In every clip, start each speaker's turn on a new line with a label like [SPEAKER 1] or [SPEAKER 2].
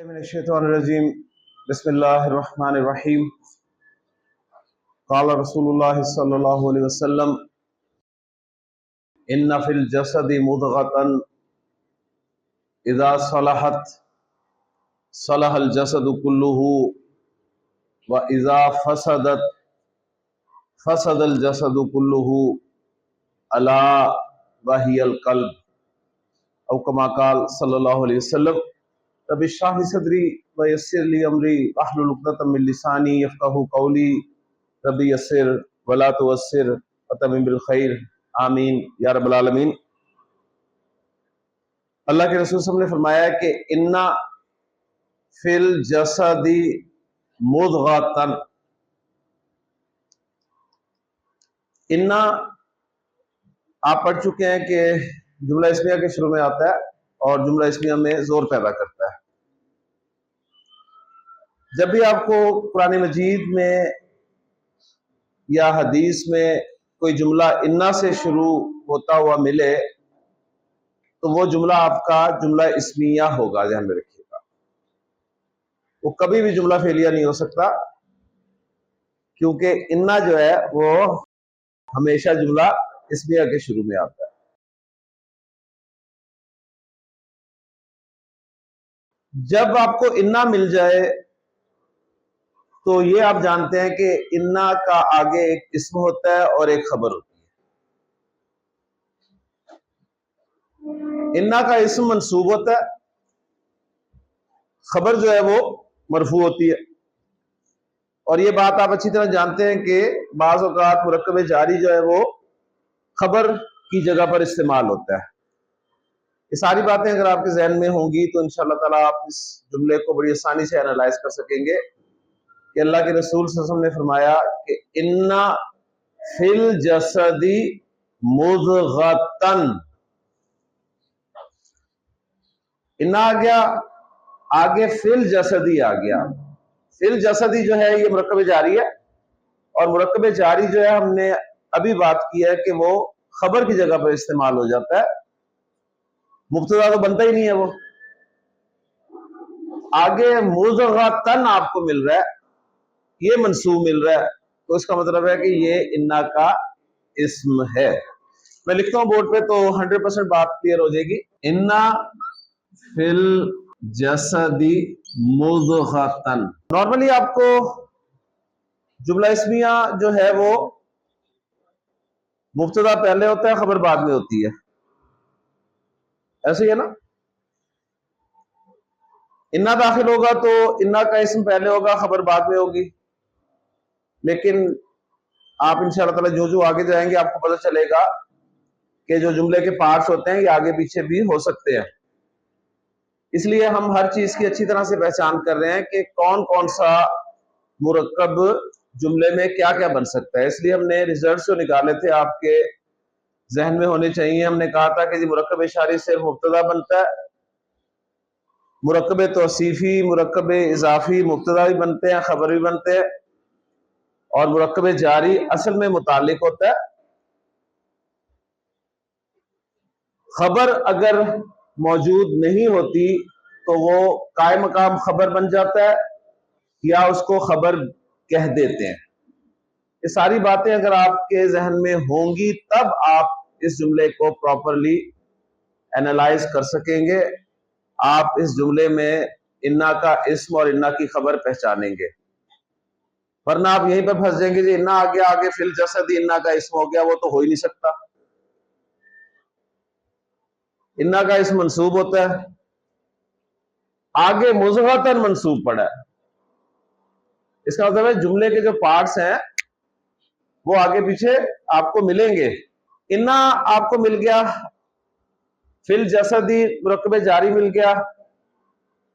[SPEAKER 1] मिनश्शैतानिर्रजीम बिस्मिल्लाहिर्रहमानिर्रहीम क़ाल रसूलुल्लाह सल्लल्लाहु अलैहि वसल्लम इन्ना फिल जसदि मुदग़तन इज़ा सलहत सलहल जसदु कुल्लुहु व इज़ा फसदत फसदल जसदु कुल्लुहु अला वहियल क़ल्ब औ कमा क़ाल सल्लल्लाहु अलैहि वसल्लम रब्बि इश्रह ली सदरी व यस्सिर ली अमरी वहलुल उक़दतम मिन लिसानी यफ़क़हू क़ौली रब्बि यस्सिर व ला तुअस्सिर व तम्मिम बिल खैर आमीन या रब्बल आलमीन। अल्लाह के रसूल सल्लल्लाहु अलैहि वसल्लम ने फरमाया कि इन्ना फिल जसदी मुदग़तन, इन्ना आप पढ़ चुके हैं कि जुमला इस्मिया के शुरू में आता है और जुमला इस्मिया में जोर पैदा करता है। जब भी आपको कुरान मजीद में या हदीस में कोई जुमला इन्ना से शुरू होता हुआ मिले तो वो जुमला आपका जुमला इस्मिया होगा, ध्यान में रखिएगा। वो कभी भी जुमला फेलिया नहीं हो सकता, क्योंकि इन्ना जो है वो हमेशा जुमला इस्मिया के शुरू में आता है। जब आपको इन्ना मिल जाए तो ये आप जानते हैं कि इन्ना का आगे एक इस्म होता है और एक खबर होती है। इन्ना का इस्म मंसूब होता है, खबर जो है वो मरफू होती है। और ये बात आप अच्छी तरह जानते हैं कि बाज़ औक़ात मुरक्कब जारी जो है वो खबर की जगह पर इस्तेमाल होता है। ये सारी बातें अगर आपके जहन में होंगी तो इंशाअल्लाह ताला आप इस जुमले को बड़ी आसानी से एनालाइज कर सकेंगे कि अल्लाह के रसूल सल्लल्लाहु अलैहि वसल्लम ने फरमाया कि इन्ना फिल जसदी मुदग़तन, इन्ना आ गया, आगे फिल जसदी आ गया। फिल जसदी जो है ये मुरक्कब जारी है, और मुरक्कब जारी जो है हमने अभी बात की है कि वो खबर की जगह पर इस्तेमाल हो जाता है, मुब्तदा तो बनता ही नहीं है। वो आगे मुदग़तन आपको मिल रहा है, ये मंसूब मिल रहा है, तो इसका मतलब है कि ये इन्ना का इस्म है। मैं लिखता हूं बोर्ड पे तो 100% बात क्लियर हो जाएगी। इन्ना फिल जसदी मुदग़तन। नॉर्मली आपको जुमला इस्मिया जो है वो मुब्तदा पहले होता है, खबर बाद में होती है, ऐसे ही है ना। इन्ना दाखिल होगा तो इन्ना का इस्म पहले होगा, खबर बाद में होगी। लेकिन आप इंशाअल्लाह ताला जो जो आगे जाएंगे आपको पता चलेगा कि जो जुमले के पार्ट्स होते हैं ये आगे पीछे भी हो सकते हैं। इसलिए हम हर चीज की अच्छी तरह से पहचान कर रहे हैं कि कौन कौन सा मुरक्कब जुमले में क्या क्या बन सकता है। इसलिए हमने रिजल्ट जो निकाले थे आपके जहन में होने चाहिए। हमने कहा था कि मुरक्कब इशारी सिर्फ मुब्तदा बनता है, मुरक्कब तौसीफी मुरक्कब इजाफी मुब्तदा भी बनते हैं, खबर भी बनते हैं, और मुरक्कब जारी असल में मुतालिक होता है। खबर अगर मौजूद नहीं होती तो वो कायम मकाम खबर बन जाता है या उसको खबर कह देते हैं। ये सारी बातें अगर आपके जहन में होंगी तब आप इस जुमले को प्रॉपरली एनालाइज कर सकेंगे। आप इस जुमले में इन्ना का इस्म और इन्ना की खबर पहचानेंगे, वरना आप यहीं पर फंस जाएंगे। जी इन्ना आ गया, आगे फिल जसदी इन्ना का इस्म हो गया, वो तो हो ही नहीं सकता। इन्ना का इस्म मंसूब होता है, आगे मुज़ग़तन मंसूब पड़ा है। इसका मतलब है जुमले के जो पार्ट्स हैं वो आगे पीछे आपको मिलेंगे। इन्ना आपको मिल गया, फिल जसदी मुरक्कब जारी मिल गया,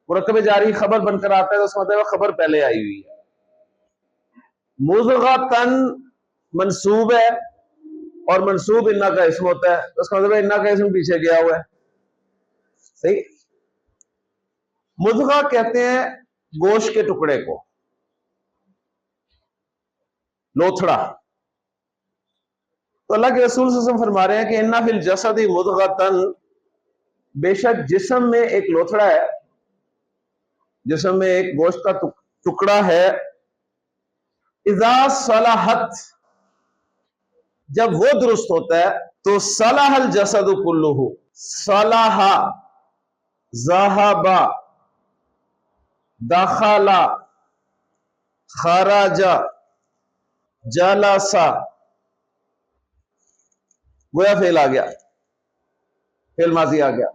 [SPEAKER 1] मुरक्कब जारी खबर बनकर आता है तो उसका मतलब खबर पहले आई हुई है। मुज़ग़तन मंसूब है और मंसूब इन्ना का इस्म होता है, तो उसका मतलब इन्ना का इस्म पीछे गया हुआ है। सही। मुज़ग़ा कहते हैं गोश्त के टुकड़े को, लोथड़ा। तो अल्लाह के रसूल सल्लल्लाहु अलैहि वसल्लम फरमा रहे हैं कि इन्ना फिल जसदी मुज़ग़तन, बेशक जिस्म में एक लोथड़ा है। जिस्म में एक गोश्त का टुकड़ा है, इज़ा सलाहत, जब वो दुरुस्त होता है तो सलाहल जसदु कुल्लुहु, सलाहा, ज़हबा, दखला, खराजा, जलसा, गोया फेल आ गया, फेल माजी आ गया।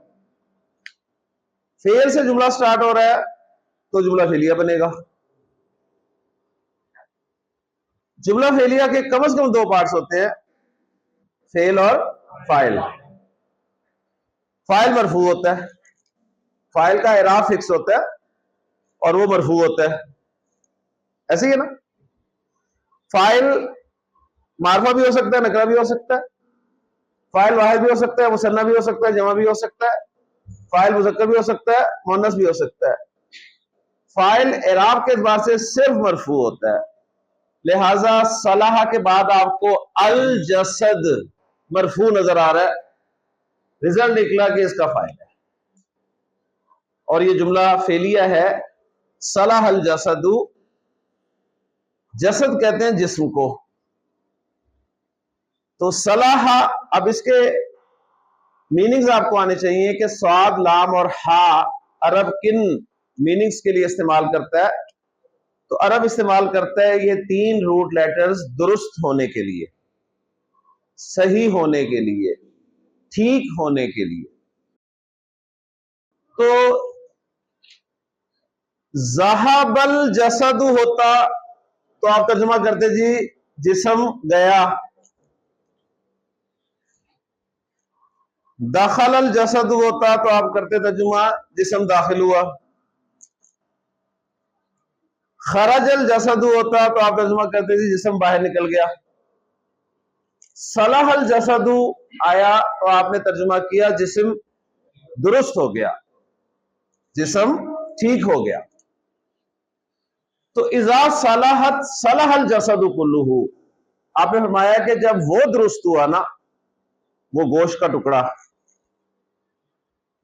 [SPEAKER 1] फेल से जुमला स्टार्ट हो रहा है तो जुमला फेलिया बनेगा। जुमला फेलिया के कम से कम दो पार्ट्स होते हैं, फेल और फाइल। फाइल मरफू होता है, फाइल का इराब फिक्स होता है और वो मरफू होता है, ऐसे ही है ना। फाइल मारफा भी हो सकता है, नकरा भी हो सकता है, फाइल वाहिद भी हो सकता है, मुसन्ना भी हो सकता है, जमा भी हो सकता है, फाइल मुज़क्कर भी हो सकता है, मुअन्नस भी हो सकता है। फाइल इराब के एतबार से सिर्फ मरफू होता है, लिहाजा सलाह के बाद आपको अल जसद मरफू नजर आ रहा है, रिजल्ट निकला कि इसका फाइल है और ये जुमला फेलिया है। सलाह अल जसदु, जसद कहते हैं जिस्म को, तो सलाह, अब इसके मीनिंग्स आपको आने चाहिए कि स्वाद, लाम और हा अरब किन मीनिंग्स के लिए इस्तेमाल करता है। तो अरब इस्तेमाल करता है ये तीन रूट लेटर्स दुरुस्त होने के लिए, सही होने के लिए, ठीक होने के लिए। तो ज़हबल जसदु होता तो आप तर्जुमा करते जी जिस्म गया, दखलल जसदु होता तो आप करते तर्जुमा जिस्म दाखिल हुआ, खरजल जसदु होता तो आप तर्जुमा करते थे जिस्म बाहर निकल गया। सलाहल जसदु आया तो आपने तर्जुमा किया जिस्म दुरुस्त हो गया, जिस्म ठीक हो गया। तो इज़ा सलाहत सलाहल जसदु कुल्लुहु, आपने फरमाया कि जब वो दुरुस्त हुआ ना, वो गोश्त का टुकड़ा,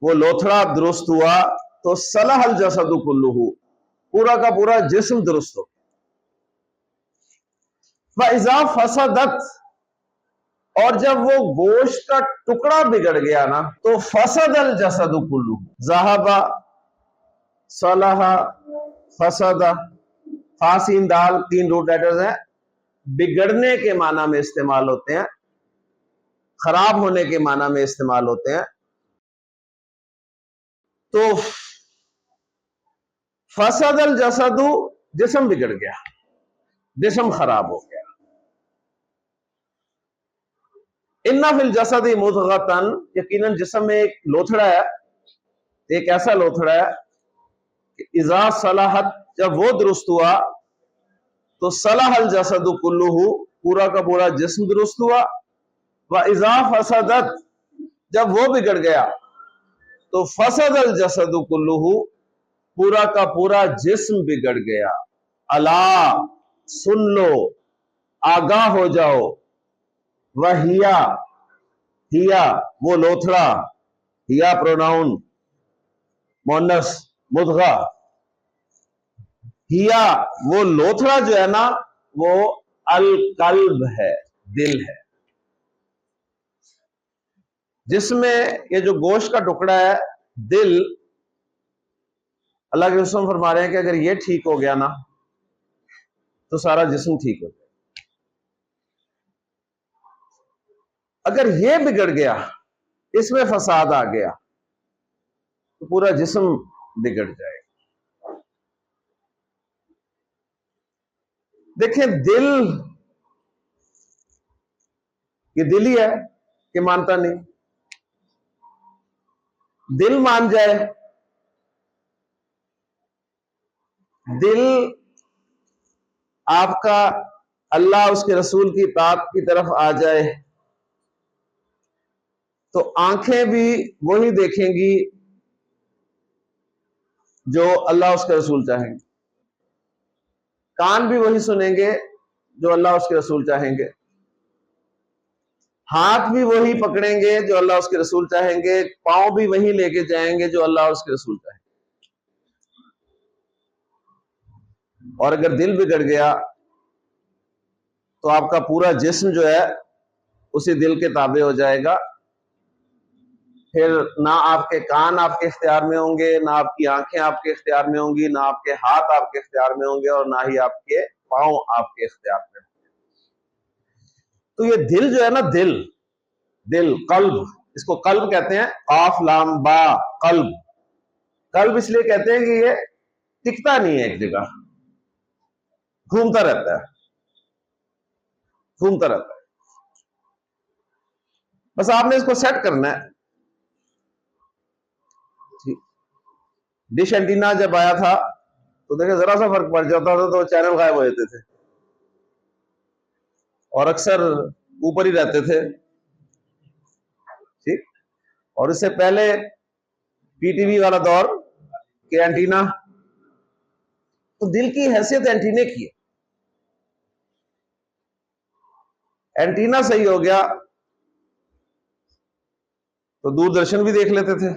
[SPEAKER 1] वो लोथड़ा दुरुस्त हुआ तो सलाहल जसदु कुल्लुहु, पूरा का पूरा जिस्म दुरुस्त हो। इज़ा फसदत, और जब वो गोश्त का टुकड़ा बिगड़ गया ना तो फसदल जसदु कुल्लुहु, ज़हबा, सलाहा, फसदा, फासीन दाल तीन रूट लेटर्स हैं, बिगड़ने के माना में इस्तेमाल होते हैं, खराब होने के माना में इस्तेमाल होते हैं। तो फसदल जसदु, जिस्म बिगड़ गया, जिस्म खराब हो गया। इन्ना फिल जसदी मुदगतन, यकीनन जिस्म में एक लोथड़ा है, एक ऐसा लोथड़ा है कि इज़ा सलाहत, जब वो दुरुस्त हुआ तो सलाहल जसदु कुल्लुहु, पूरा का पूरा जिस्म दुरुस्त हुआ। व इज़ा फसदत, जब वो बिगड़ गया तो फसदल जसदु कुल्लुहु, पूरा का पूरा जिस्म बिगड़ गया। अला, सुन लो, आगाह हो जाओ, वहिया, हिया वो लोथड़ा, हिया प्रोनाउन मोनस मुदगा, हिया वो लोथड़ा जो है ना वो अल कल्ब है, दिल है, जिसमें ये जो गोश्त का टुकड़ा है दिल, अल्लाह के रसूल फरमा रहे हैं कि अगर ये ठीक हो गया ना तो सारा जिस्म ठीक हो जाए, अगर ये बिगड़ गया, इसमें फसाद आ गया तो पूरा जिस्म बिगड़ जाएगा। देखें, दिल, ये दिल ही है कि मानता नहीं, दिल मान जाए, दिल आपका अल्लाह उसके रसूल की इताअत की तरफ आ जाए तो आंखें भी वही देखेंगी जो अल्लाह उसके रसूल चाहेंगे, कान भी वही सुनेंगे जो अल्लाह उसके रसूल चाहेंगे, हाथ भी वही पकड़ेंगे जो अल्लाह उसके रसूल चाहेंगे, पांव भी वही लेके जाएंगे जो अल्लाह उसके रसूल चाहेंगे। और अगर दिल बिगड़ गया तो आपका पूरा जिस्म जो है उसी दिल के ताबे हो जाएगा। फिर ना आपके कान आपके इख्तियार में होंगे, ना आपकी आंखें आपके इख्तियार में होंगी, ना आपके हाथ आपके इख्तियार में होंगे, और ना ही आपके पांव आपके इख्तियार में होंगे। तो ये दिल जो है ना, दिल दिल कल्ब, इसको कल्ब कहते हैं, काफ लाम बा, कल्ब। कल्ब इसलिए कहते हैं कि ये टिकता नहीं है एक जगह, घूमता रहता है, घूमता रहता है। बस आपने इसको सेट करना है। डिश एंटीना जब आया था तो देखिए जरा सा फर्क पड़ जाता था तो चैनल गायब हो जाते थे, और अक्सर ऊपर ही रहते थे। ठीक। और इससे पहले पीटीवी वाला दौर के एंटीना, तो दिल की हैसियत एंटीने की है। एंटीना सही हो गया तो दूरदर्शन भी देख लेते थे,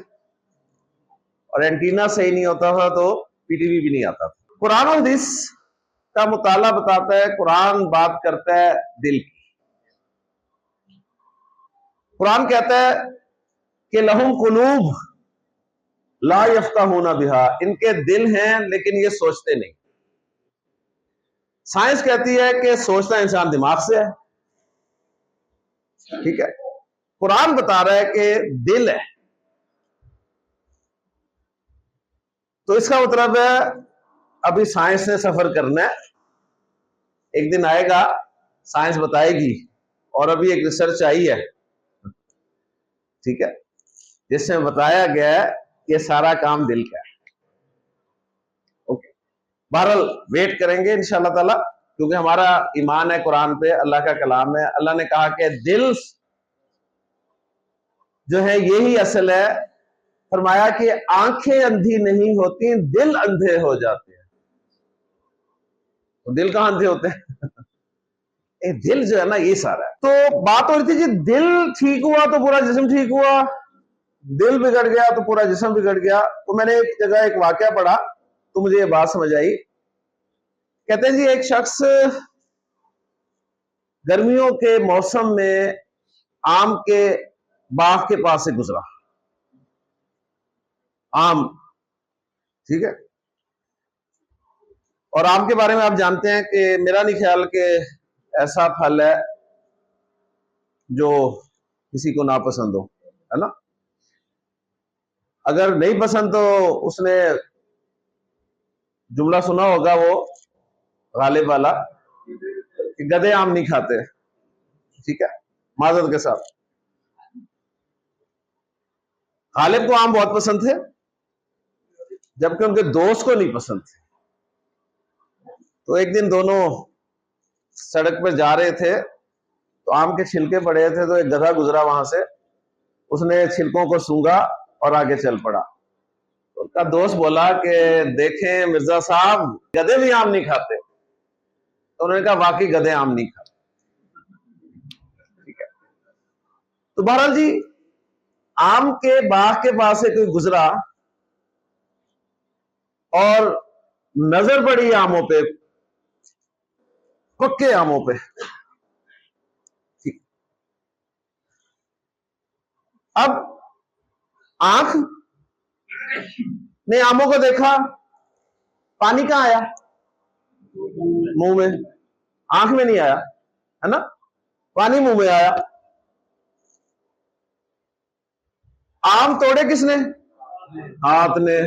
[SPEAKER 1] और एंटीना सही नहीं होता था तो पीटीवी भी नहीं आता था। कुरान और हदीस का मुताला बताता है, कुरान बात करता है दिल की। कुरान कहता है कि लहुम कुलूब ला यफ्क़हूना बिहा, इनके दिल हैं लेकिन ये सोचते नहीं। साइंस कहती है कि सोचना इंसान दिमाग से है, ठीक है। कुरान बता रहा है कि दिल है। तो इसका मतलब है अभी साइंस ने सफर करना है, एक दिन आएगा साइंस बताएगी। और अभी एक रिसर्च आई है, ठीक है, जिसमें बताया गया है कि सारा काम दिल का है। ओके, बहरहाल वेट करेंगे इंशाअल्लाह ताला, क्योंकि हमारा ईमान है कुरान पे, अल्लाह का कलाम है। अल्लाह ने कहा कि दिल जो है यही असल है। फरमाया कि आंखें अंधी नहीं होती, दिल अंधे हो जाते हैं। तो दिल कहां अंधे होते हैं? दिल जो है ना, ये सारा है। तो बात हो रही थी जी, दिल ठीक हुआ तो पूरा जिस्म ठीक हुआ, दिल बिगड़ गया तो पूरा जिस्म बिगड़ गया। तो मैंने एक जगह एक वाकया पढ़ा तो मुझे ये बात समझ आई। कहते हैं जी, एक शख्स गर्मियों के मौसम में आम के बाग के पास से गुजरा। आम, ठीक है। और आम के बारे में आप जानते हैं कि मेरा नहीं ख्याल कि ऐसा फल है जो किसी को नापसंद हो, है ना। अगर नहीं पसंद तो उसने जुमला सुना होगा वो गालिब वाला कि गधे आम नहीं खाते, ठीक है, माजरत के साथ। गालिब को आम बहुत पसंद थे, जबकि उनके दोस्त को नहीं पसंद थे। तो एक दिन दोनों सड़क पर जा रहे थे तो आम के छिलके पड़े थे, तो एक गधा गुजरा वहां से, उसने छिलकों को सूंघा और आगे चल पड़ा। तो उसका दोस्त बोला कि देखें मिर्जा साहब, गधे भी आम नहीं खाते। तो उन्होंने कहा वाकई गधे आम नहीं खाते, ठीक है। तो बहरहाल जी, आम के बाग के पास से कोई गुजरा और नजर पड़ी आमों पे, पक्के आमों पे, ठीक। अब आंख ने आमों को देखा, पानी कहां आया? मुंह में। आंख में नहीं आया, है ना, पानी मुंह में आया। आम तोड़े किसने? हाथ ने।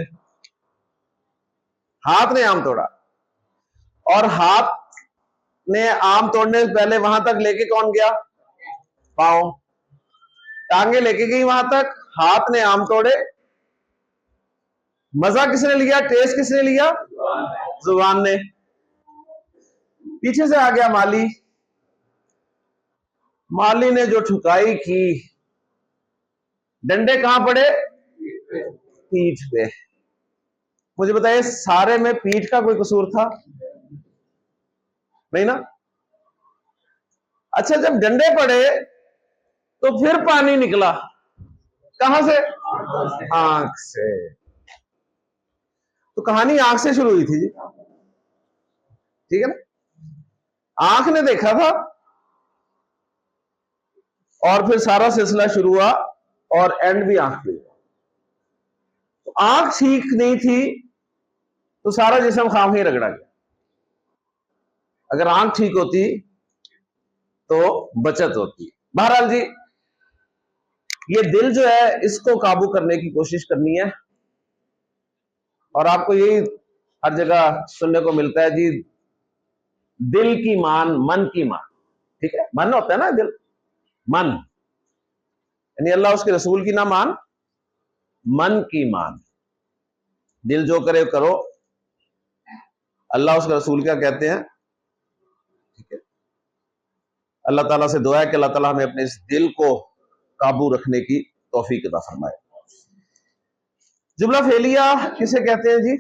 [SPEAKER 1] हाथ ने आम तोड़ा, और हाथ ने आम तोड़ने से पहले वहां तक लेके कौन गया? पांव। टांगे लेके गई वहां तक, हाथ ने आम तोड़े। मजा किसने लिया? टेस्ट किसने लिया? जुबान ने। पीछे से आ गया माली। माली ने जो ठुकाई की, डंडे कहां पड़े? पीठ पे। मुझे बताइए, सारे में पीठ का कोई कसूर था? नहीं ना। अच्छा, जब डंडे पड़े तो फिर पानी निकला कहां से? आंख से। तो कहानी आंख से शुरू हुई थी जी। ठीक है ना। आंख ने देखा था और फिर सारा सिलसिला शुरू हुआ और एंड भी आंख पे हुआ। तो आंख ठीक नहीं थी तो सारा जिस्म खाम ही रगड़ा गया। अगर आंख ठीक होती तो बचत होती। बहरहाल जी, ये दिल जो है इसको काबू करने की कोशिश करनी है। और आपको यही हर जगह सुनने को मिलता है जी, दिल की मान मन की मान। ठीक है, मन होता है ना दिल, मन यानी अल्लाह उसके रसूल की ना मान, मन की मान। दिल जो करे करो, अल्लाह उसके रसूल क्या कहते हैं। ठीक है, अल्लाह ताला से दुआ है कि अल्लाह ताला हमें अपने इस दिल को काबू रखने की तौफीक अता फरमाए। जुमला फेलिया किसे कहते हैं जी?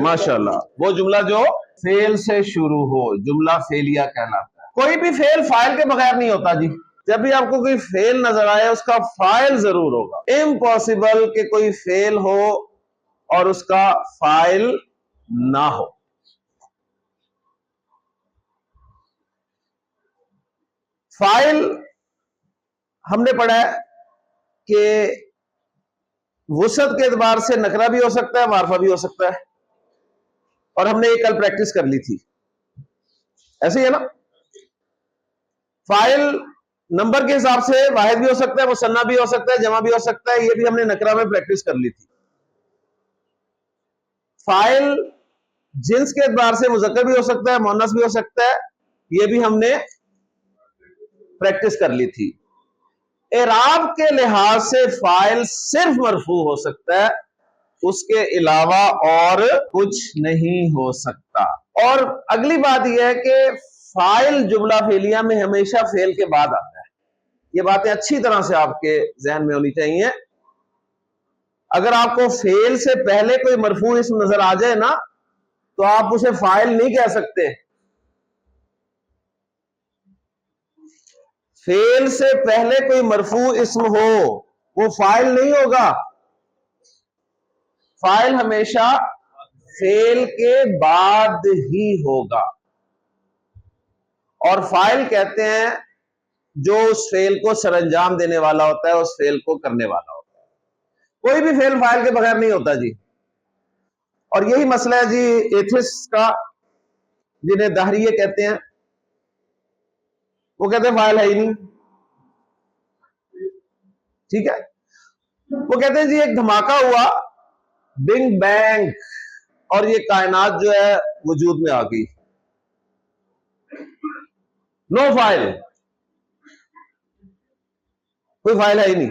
[SPEAKER 1] माशाल्लाह, वो जुमला जो फेल से शुरू हो, जुमला फेलिया कहलाता है। कोई भी फेल फाइल के बगैर नहीं होता जी। जब भी आपको कोई फेल नजर आए उसका फाइल जरूर होगा। इम्पॉसिबल कि कोई फेल हो और उसका फाइल ना हो। फाइल हमने पढ़ा है कि वुसअत के एतबार से नकरा भी हो सकता है, मारफा भी हो सकता है, और हमने ये कल प्रैक्टिस कर ली थी। ऐसे ही है ना। फाइल नंबर के हिसाब से वाहिद भी हो सकता है, मुसन्ना भी हो सकता है, जमा भी हो सकता है। ये भी हमने नकरा में प्रैक्टिस कर ली थी। फाइल जिन्स के एतबार से मुज़क्कर भी हो सकता है, मुअन्नस भी हो सकता है। ये भी हमने प्रैक्टिस कर ली थी। एराब के लिहाज से फाइल सिर्फ मरफू हो सकता है, उसके अलावा और कुछ नहीं हो सकता। और अगली बात यह है कि फाइल जुमला फेलिया में हमेशा फेल के बाद आता है। ये बातें अच्छी तरह से आपके जहन में होनी चाहिए। अगर आपको फेल से पहले कोई मरफू इस्म नजर आ जाए ना, तो आप उसे फाइल नहीं कह सकते। फेल से पहले कोई मरफू इस्म हो वो फाइल नहीं होगा। फाइल हमेशा फेल के बाद ही होगा। और फाइल कहते हैं जो उस फेल को सरंजाम देने वाला होता है, उस फेल को करने वाला होता है। कोई भी फेल फाइल के बगैर नहीं होता जी। और यही मसला है जी एथिस्ट का, जिन्हें दाहरिये कहते हैं। वो कहते हैं फाइल है ही नहीं। ठीक है, वो कहते हैं जी एक धमाका हुआ, बिग बैंग, और ये कायनात जो है वजूद में आ गई। नो फाइल, कोई फाइल है ही नहीं।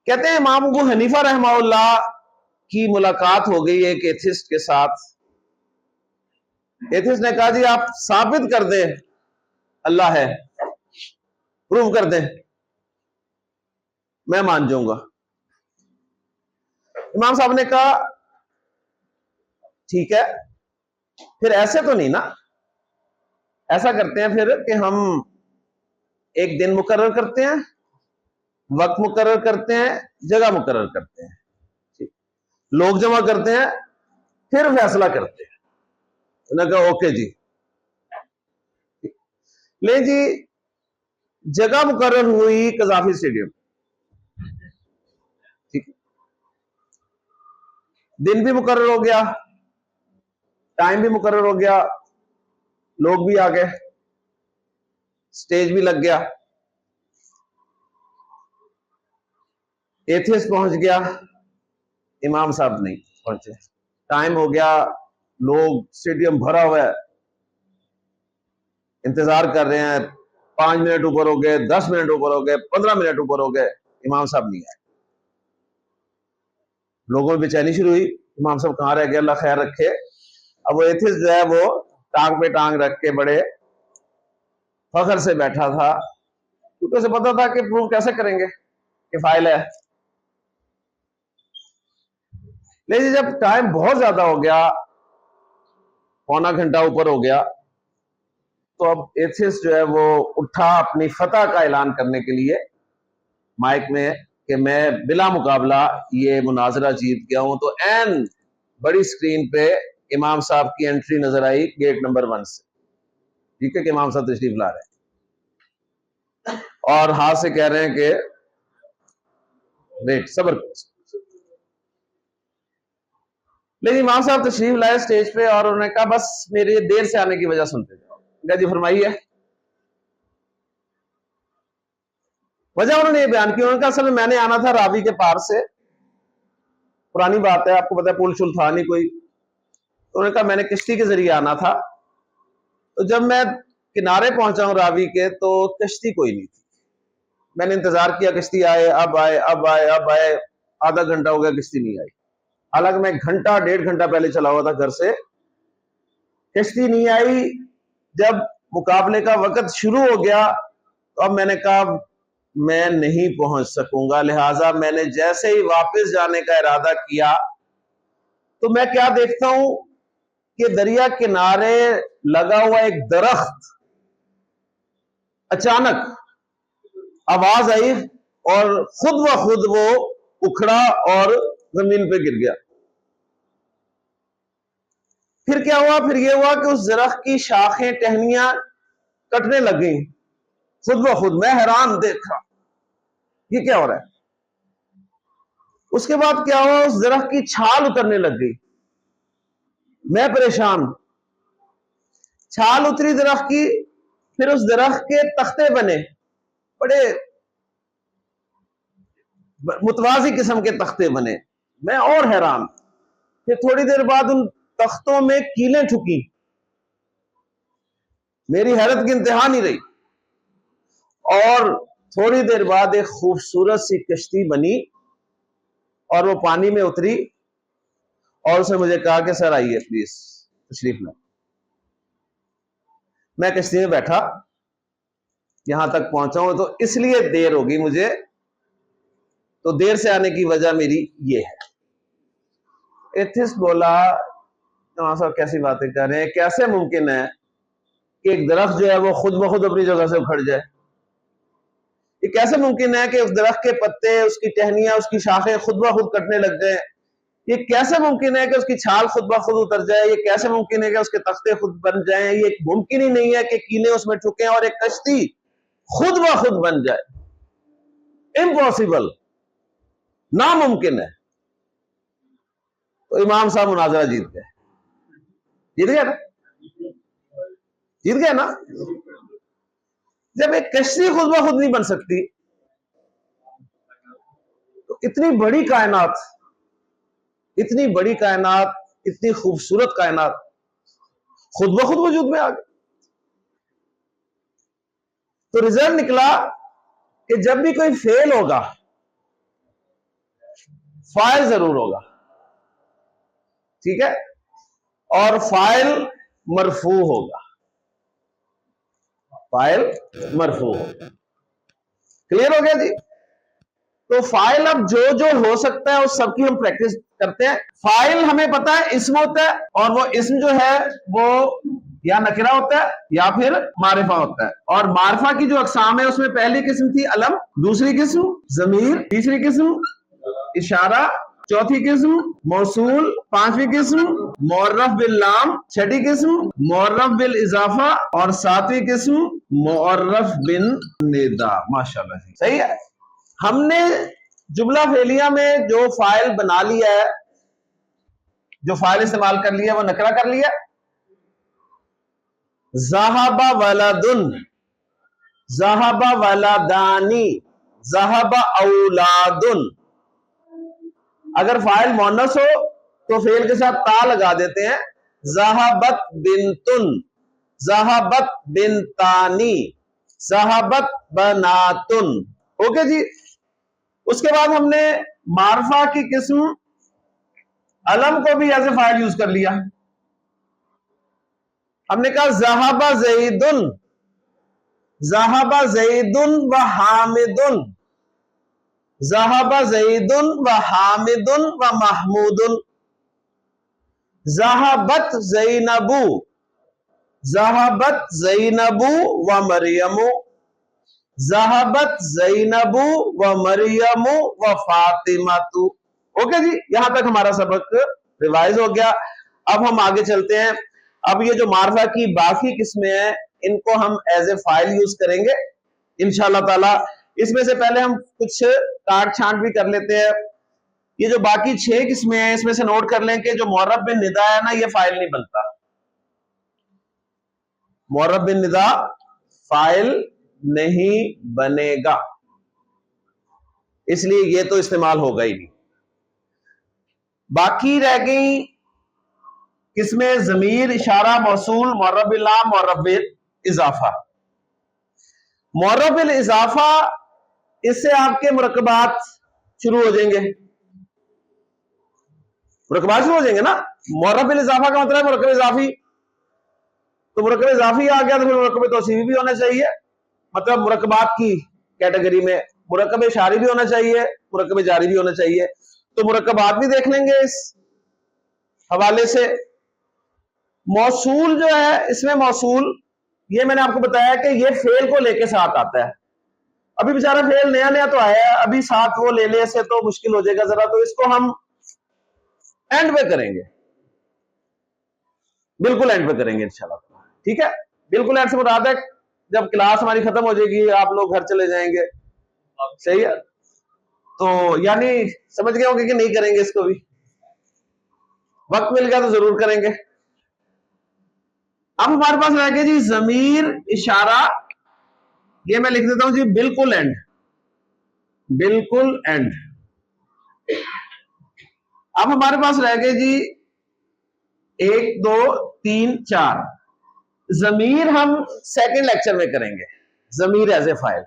[SPEAKER 1] कहते हैं इमाम अबू हनीफा रहमहुल्लाह की मुलाकात हो गई एक एथिस्ट के साथ। एथिस्ट ने कहा जी आप साबित कर दें अल्लाह है, प्रूव कर दें, मैं मान जाऊंगा। इमाम साहब ने कहा ठीक है, फिर ऐसे तो नहीं ना, ऐसा करते हैं फिर कि हम एक दिन मुकर्रर करते हैं, वक्त मुकर्रर करते हैं, जगह मुकर्रर करते हैं, लोग जमा करते हैं, फिर फैसला करते हैं। उन्होंने कहा ओके जी। ले जी, जगह मुकर्रर हुई कजाफी स्टेडियम। ठीक, दिन भी मुकर्रर हो गया, टाइम भी मुकर्रर हो गया, लोग भी आ गए, स्टेज भी लग गया, एथियस्ट पहुंच गया, इमाम साहब नहीं पहुंचे। टाइम हो गया, लोग स्टेडियम भरा हुआ है, इंतजार कर रहे हैं। 5 मिनट ऊपर हो गए, 10 मिनट ऊपर हो गए, 15 मिनट ऊपर हो गए, इमाम साहब नहीं आए। लोगों में बेचैनी शुरू हुई, इमाम साहब कहाँ रह गए, अल्लाह खैर रखे। अब वो एथिस्ट जो है वो टांग पे टांग रख के बड़े फखर से बैठा था, क्योंकि उसे पता था कि प्रूव कैसे करेंगे कि फाइल है। लेकिन जब टाइम बहुत ज्यादा हो गया, पौना घंटा ऊपर हो गया, तो अब एथिस्ट जो है वो उठा अपनी फतह का ऐलान करने के लिए माइक में कि मैं बिला मुकाबला ये मुनाजरा जीत गया हूं। तो एन बड़ी स्क्रीन पे इमाम साहब की एंट्री नजर आई गेट नंबर 1 से। ठीक है कि इमाम साहब तशरीफ ला रहे हैं और हाथ से कह रहे हैं कि वेट, सब्र करो। लेकिन इमाम साहब तशरीफ लाए स्टेज पे और उन्होंने कहा बस मेरी देर से आने की वजह सुनते जाओ। जी फरमाइए। वजह उन्होंने ये बयान की, उन्होंने कहा असल में मैंने आना था रावी के पार से, पुरानी बात है, आपको पता है पुल शुल था नहीं कोई। तो उन्होंने कहा मैंने किश्ती के जरिए आना था, तो जब मैं किनारे पहुंचा हूं रावी के तो किश्ती कोई नहीं थी। मैंने इंतजार किया किश्ती आए, अब आए, अब आए, अब आए, आधा घंटा हो गया किश्ती नहीं आई। हालांकि मैं घंटा 1.5 घंटा पहले चला हुआ था घर से, किश्ती नहीं आई। जब मुकाबले का वक्त शुरू हो गया तो अब मैंने कहा मैं नहीं पहुंच सकूंगा, लिहाजा मैंने जैसे ही वापस जाने का इरादा किया तो मैं क्या देखता हूं कि दरिया किनारे लगा हुआ एक दरख्त अचानक आवाज आई और खुद ब खुद वो उखड़ा और जमीन पे गिर गया। फिर क्या हुआ? फिर ये हुआ कि उस दरख्त की शाखें, टहनियां कटने लग गई खुद ब खुद। मैं हैरान देखा ये क्या हो रहा है। उसके बाद क्या हुआ? उस दरख्त की छाल उतरने लग गई। मैं परेशान। छाल उतरी दरख्त की, फिर उस दरख्त के तख्ते बने, बड़े मुतवाजी किस्म के तख्ते बने। मैं और हैरान। फिर थोड़ी देर बाद उन तख्तों में कीलें ठुकी। मेरी हैरत की इंतहा नहीं रही। और थोड़ी देर बाद एक खूबसूरत सी कश्ती बनी और वो पानी में उतरी और उसने मुझे कहा कि सर आइए प्लीज तशरीफ लाइए। मैं कश्ती में बैठा, यहां तक पहुंचा हूं तो इसलिए देर होगी मुझे, तो देर से आने की वजह मेरी ये है। एथिस्ट बोला साहब कैसी बातें कर रहे हैं, कैसे मुमकिन है कि एक दरख्त जो है वो खुद ब खुद अपनी जगह से उखड़ जाए? ये कैसे मुमकिन है कि उस दरख्त के पत्ते, उसकी टहनियां, उसकी शाखें खुद ब खुद कटने लग जाए? ये कैसे मुमकिन है कि उसकी छाल खुद ब खुद उतर जाए? ये कैसे मुमकिन है कि उसके तख्ते खुद बन जाएं? ये मुमकिन ही नहीं है कि कीले उसमें ठुके और एक कश्ती खुद ब खुद बन जाए। इम्पॉसिबल, नामुमकिन है। तो इमाम साहब मुनाजरा जीत गए। जीत गया ना? जीत गया ना? जब एक कश्ती खुद ब खुद नहीं बन सकती तो इतनी बड़ी कायनात, इतनी बड़ी कायनात, इतनी खूबसूरत कायनात खुद ब खुद वजूद में आ गई। तो रिजल्ट निकला कि जब भी कोई फेल होगा फाइल जरूर होगा। ठीक है? और फाइल मरफू होगा। फाइल मरफू होगा। क्लियर हो गया जी? तो फाइल अब जो जो हो सकता है उस सबकी हम प्रैक्टिस करते हैं। फाइल हमें पता है इस्म होता है, और वो इस्म जो है वो या नकिरा होता है या फिर मारिफा होता है। और मारिफा की जो अकसाम है उसमें पहली किस्म थी अलम, दूसरी किस्म जमीर, तीसरी किस्म इशारा, चौथी किस्म मौसूल, पांचवी किस्म मुअर्रफ बिल लाम, छठी किस्म मुअर्रफ बिल इजाफा और सातवीं किस्म मुअर्रफ बिन निदा। माशाल्लाह जी, सही है। हमने जुमला फेलिया में जो फाइल बना लिया है, जो फाइल इस्तेमाल कर लिया, वो नकरा कर लिया। ज़हाबा वलदुन, ज़हाबा वलदानी, ज़हाबा औलादुन। अगर फाइल मोनस हो तो फेल के साथ ता लगा देते हैं। ज़हाबत बिनतुन, ज़हाबत बिनतानी, ज़हाबत बनातुन। ओके जी। उसके बाद हमने मारफा की किस्म अलम को भी एज ए फाइल यूज कर लिया। हमने कहा ज़हाबा ज़ैदुन, ज़हाबा ज़ैदुन व हामिदुन, ज़हाबा ज़ैदुन व हामिदुन व महमूदुन। ज़हाबत ज़ैनबू, ज़हाबत ज़ैनबू व मरियमु, ज़हाबत ज़ैनबू व मरियमु व फातिमातु। ओके जी, यहां तक हमारा सबक रिवाइज हो गया। अब हम आगे चलते हैं। अब ये जो मार्फा की बाकी किस्में हैं इनको हम एज ए फाइल यूज करेंगे इंशाल्लाह ताला। इसमें से पहले हम कुछ काट छांट भी कर लेते हैं। ये जो बाकी 6 किस्में हैं इसमें से नोट कर लें कि जो मुअर्रब बिन निदा है ना, ये फाइल नहीं बनता। मुअर्रब बिन निदा फाइल नहीं बनेगा, इसलिए ये तो इस्तेमाल होगा ही नहीं। बाकी रह गई किसमें ज़मीर, इशारा, मौसूल, मुअर्रब बिल लाम, मुअर्रब बिल इजाफा। मुअर्रब बिल इजाफा, इससे आपके मुरक्कबात शुरू हो जाएंगे। मुरक्कबात शुरू हो जाएंगे ना। मुअर्रब बिल इजाफा का मतलब है मुरक्कब इजाफी। तो मुरक्कब इजाफी आ गया तो फिर मुरक्कब तौसीफी भी होना चाहिए, मतलब मुरक्कबात की कैटेगरी में। मुरक्कब इशारी भी होना चाहिए, मुरक्कब जारी भी होना चाहिए। तो मुरक्कबात भी देख लेंगे इस हवाले से। मौसूल जो है, इसमें मौसूल ये मैंने आपको बताया कि ये फेल को लेके साथ आता है। अभी बेचारा फेल नया नया तो आया है, अभी साथ वो ले ले से तो मुश्किल हो जाएगा जरा, तो इसको हम एंड पे करेंगे, बिल्कुल एंड पे करेंगे इंशाल्लाह। ठीक है, बिल्कुल एंड से मुराद है जब क्लास हमारी खत्म हो जाएगी आप लोग घर चले जाएंगे। सही है, तो यानी समझ गए होंगे कि नहीं करेंगे इसको भी, वक्त मिल गया तो जरूर करेंगे। अब हमारे पास रह गया जी जमीर, इशारा। ये मैं लिख देता हूं जी बिल्कुल एंड, बिल्कुल एंड। अब हमारे पास रह गए जी 1 2 3 4। जमीर हम सेकंड लेक्चर में करेंगे, जमीर एज ए फाइल।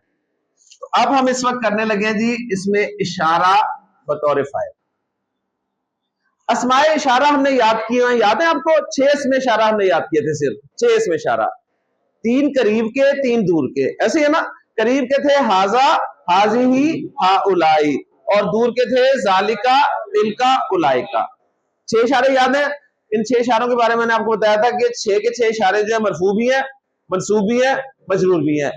[SPEAKER 1] तो अब हम इस वक्त करने लगे हैं जी इसमें इशारा बतौर फाइल। अस्माए इशारा हमने याद किए हैं, याद है आपको? 6 इसमें इशारा हमने याद किए थे, सिर्फ 6 इसमें इशारा। 3 करीब के, 3 दूर के, ऐसे है ना। करीब के थे हाजा, हाजिही, हाउलाई, और दूर के थे जालिका, तिलका, उलाइका। 6 इशारे याद है। इन 6 इशारों के बारे में मैंने आपको बताया था कि 6 के 6 इशारे जो है मरफू भी है, मंसूब भी है, मजरूर भी है।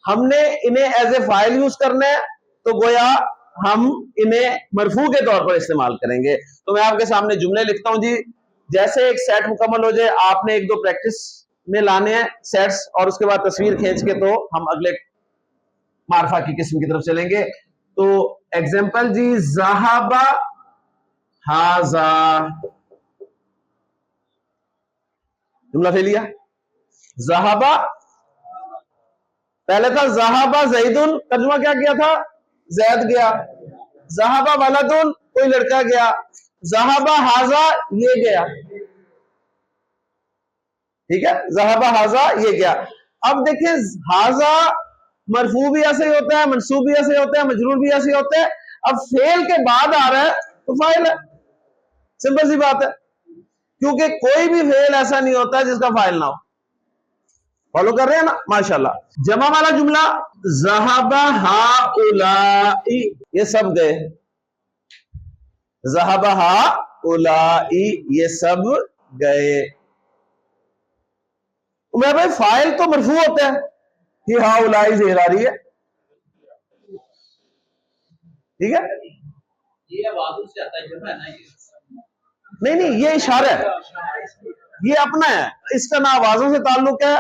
[SPEAKER 1] हमने इन्हें एज ए फाइल यूज करना है, तो गोया हम इन्हें मरफू के तौर पर इस्तेमाल करेंगे। तो मैं आपके सामने जुमले लिखता हूं जी। जैसे एक सेट मुकम्मल हो जाए, आपने 1 2 प्रैक्टिस में लाने हैं सेट्स, और उसके बाद तस्वीर खींच के तो हम अगले मार्फा की किस्म की तरफ चलेंगे। तो एग्जाम्पल जी, ज़हाबा हाजा, जुमला ले लिया। ज़हाबा पहले था ज़हाबा ज़ैदुन, तर्जुमा क्या किया था? जैद गया। ज़हाबा वलदुन, कोई लड़का गया। ज़हाबा हाजा, ये गया। ठीक है, ज़हाबा हाजा, ये गया। अब देखिए हाजा मरफू भी ऐसे ही होता है, मंसूब भी ऐसे ही होता है, मजरूर भी ऐसे ही होता है। अब फेल के बाद आ रहा है तो फाइल है, सिंपल सी बात है। क्योंकि कोई भी फेल ऐसा नहीं होता जिसका फाइल ना हो। फॉलो कर रहे हैं ना, माशाल्लाह। जमा वाला जुमला, ज़हाबा हाउलाई, ये सब गए। ज़हाबा हाउलाई, ये सब गए। मैं भाई फाइल तो मरफू होता है, कि हाउलाई ज़ेर आ रही है। ठीक है,
[SPEAKER 2] ये आवाज़ों से आता है जमा है ना, ये
[SPEAKER 1] नहीं नहीं, ये इशारा है, ये अपना है। इसका ना आवाजों से ताल्लुक है,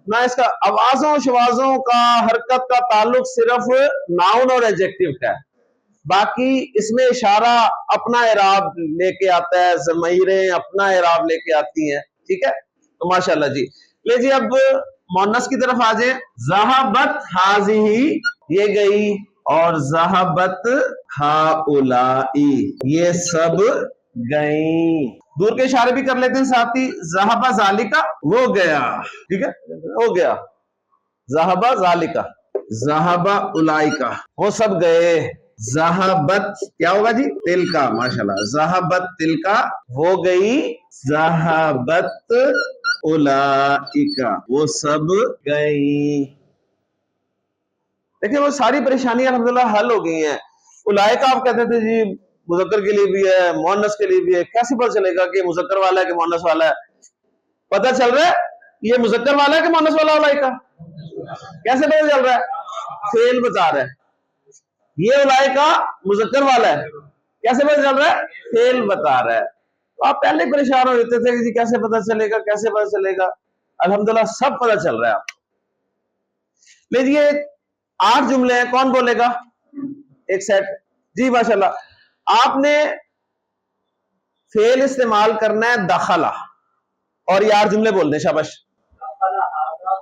[SPEAKER 1] ना इसका आवाजों शवाजों का हरकत का ताल्लुक सिर्फ नाउन और एडजेक्टिव का है। बाकी इसमें इशारा अपना इराब लेके आता है, ज़मीरें अपना इराब लेके आती हैं। ठीक है, तो माशाल्लाह जी। ले जी, अब मोनस की तरफ आ जाए। ज़हाबत हाज़िही, ये गई, और ज़हाबत हाउलाई, ये सब गई। दूर के इशारे भी कर लेते हैं साथ ही। ज़हाबा ज़ालिका, वो गया। ठीक है, हो गया। ज़हाबा ज़ालिका, ज़हाबा उलाइका, वो सब गए। ज़हाबत क्या होगा जी? तिलका, माशाल्लाह। ज़हाबत तिलका, वो गई। ज़हाबत उलाइका, वो सब गई। देखिए वो सारी परेशानियां अल्हम्दुलिल्लाह हल हो गई हैं। उलाइका आप कहते थे जी मुज़क्कर के लिए भी है, मुअन्नस के लिए भी है। कैसे पता चलेगा कि मुज़क्कर वाला है कि मुअन्नस वाला है? पता चल रहा है ये मुज़क्कर वाला है कि मुअन्नस वाला उलाइका? कैसे पता चल रहा है? फेल बता रहा है। ये उलाइका मुज़क्कर वाला है, कैसे पता चल रहा है? फेल बता रहा है। तो आप पहले परेशान हो जाते थे कि जी कैसे पता चलेगा, कैसे पता चलेगा। अल्हम्दुलिल्लाह सब पता चल रहा है आपको। लीजिए 8 जुमले हैं, कौन बोलेगा? एक सेट जी, माशाल्लाह। आपने फेल इस्तेमाल करना है दखला, और ये 8 जुमले बोलने, शाबाश।
[SPEAKER 2] दखल हादा,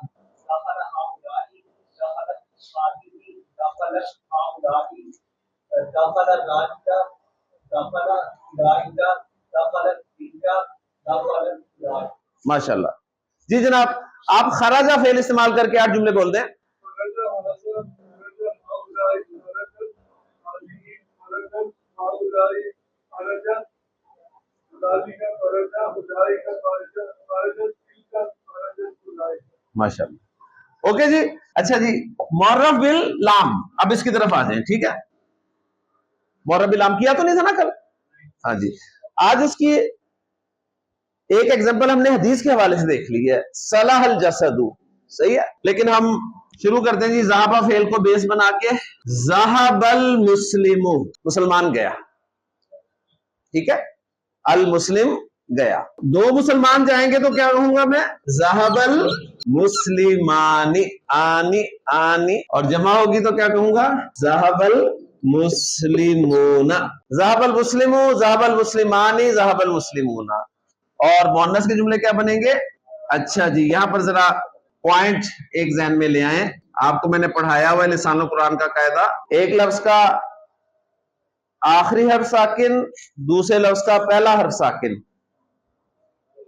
[SPEAKER 2] दखल हाउलाई, दखल साहिबी, दखल हाउलाई, दखल राजिका, दखल राजिका, दखल तिजा, दखल राज।
[SPEAKER 1] माशाल्लाह जी जनाब। आप खराजा फेल इस्तेमाल करके 8 जुमले बोल दें। माशाल्लाह, ओके जी। अच्छा जी, मुअर्रफ बिल लाम, अब इसकी तरफ आ जाए, ठीक है। मुअर्रफ बिल लाम किया तो नहीं था ना कल? हाँ जी। आज उसकी एक एग्जांपल हमने हदीस के हवाले से देख ली है, सलाहल जसदु, सही है। लेकिन हम शुरू करते हैं जी ज़हाबा फेल को बेस बना के। ज़हाबल मुस्लिमु, मुसलमान गया, ठीक है। अल मुस्लिम गया, दो मुसलमान जाएंगे तो क्या कहूंगा मैं? ज़हाबल मुस्लिमानी, आनी आनी, और जमा होगी तो क्या कहूंगा? ज़हाबल मुस्लिमूना। ज़हाबल मुस्लिमू, ज़हाबल मुस्लिमानी, ज़हाबल मुस्लिमूना। और मुअन्नस के जुमले क्या बनेंगे? अच्छा जी, यहां पर जरा पॉइंट एक ज़हन में ले आए। आपको मैंने पढ़ाया हुआ है लिसानुल कुरान का कायदा, एक लफ्ज का आखिरी हर्फ साकिन, दूसरे लफ्ज का पहला हर्फ साकिन।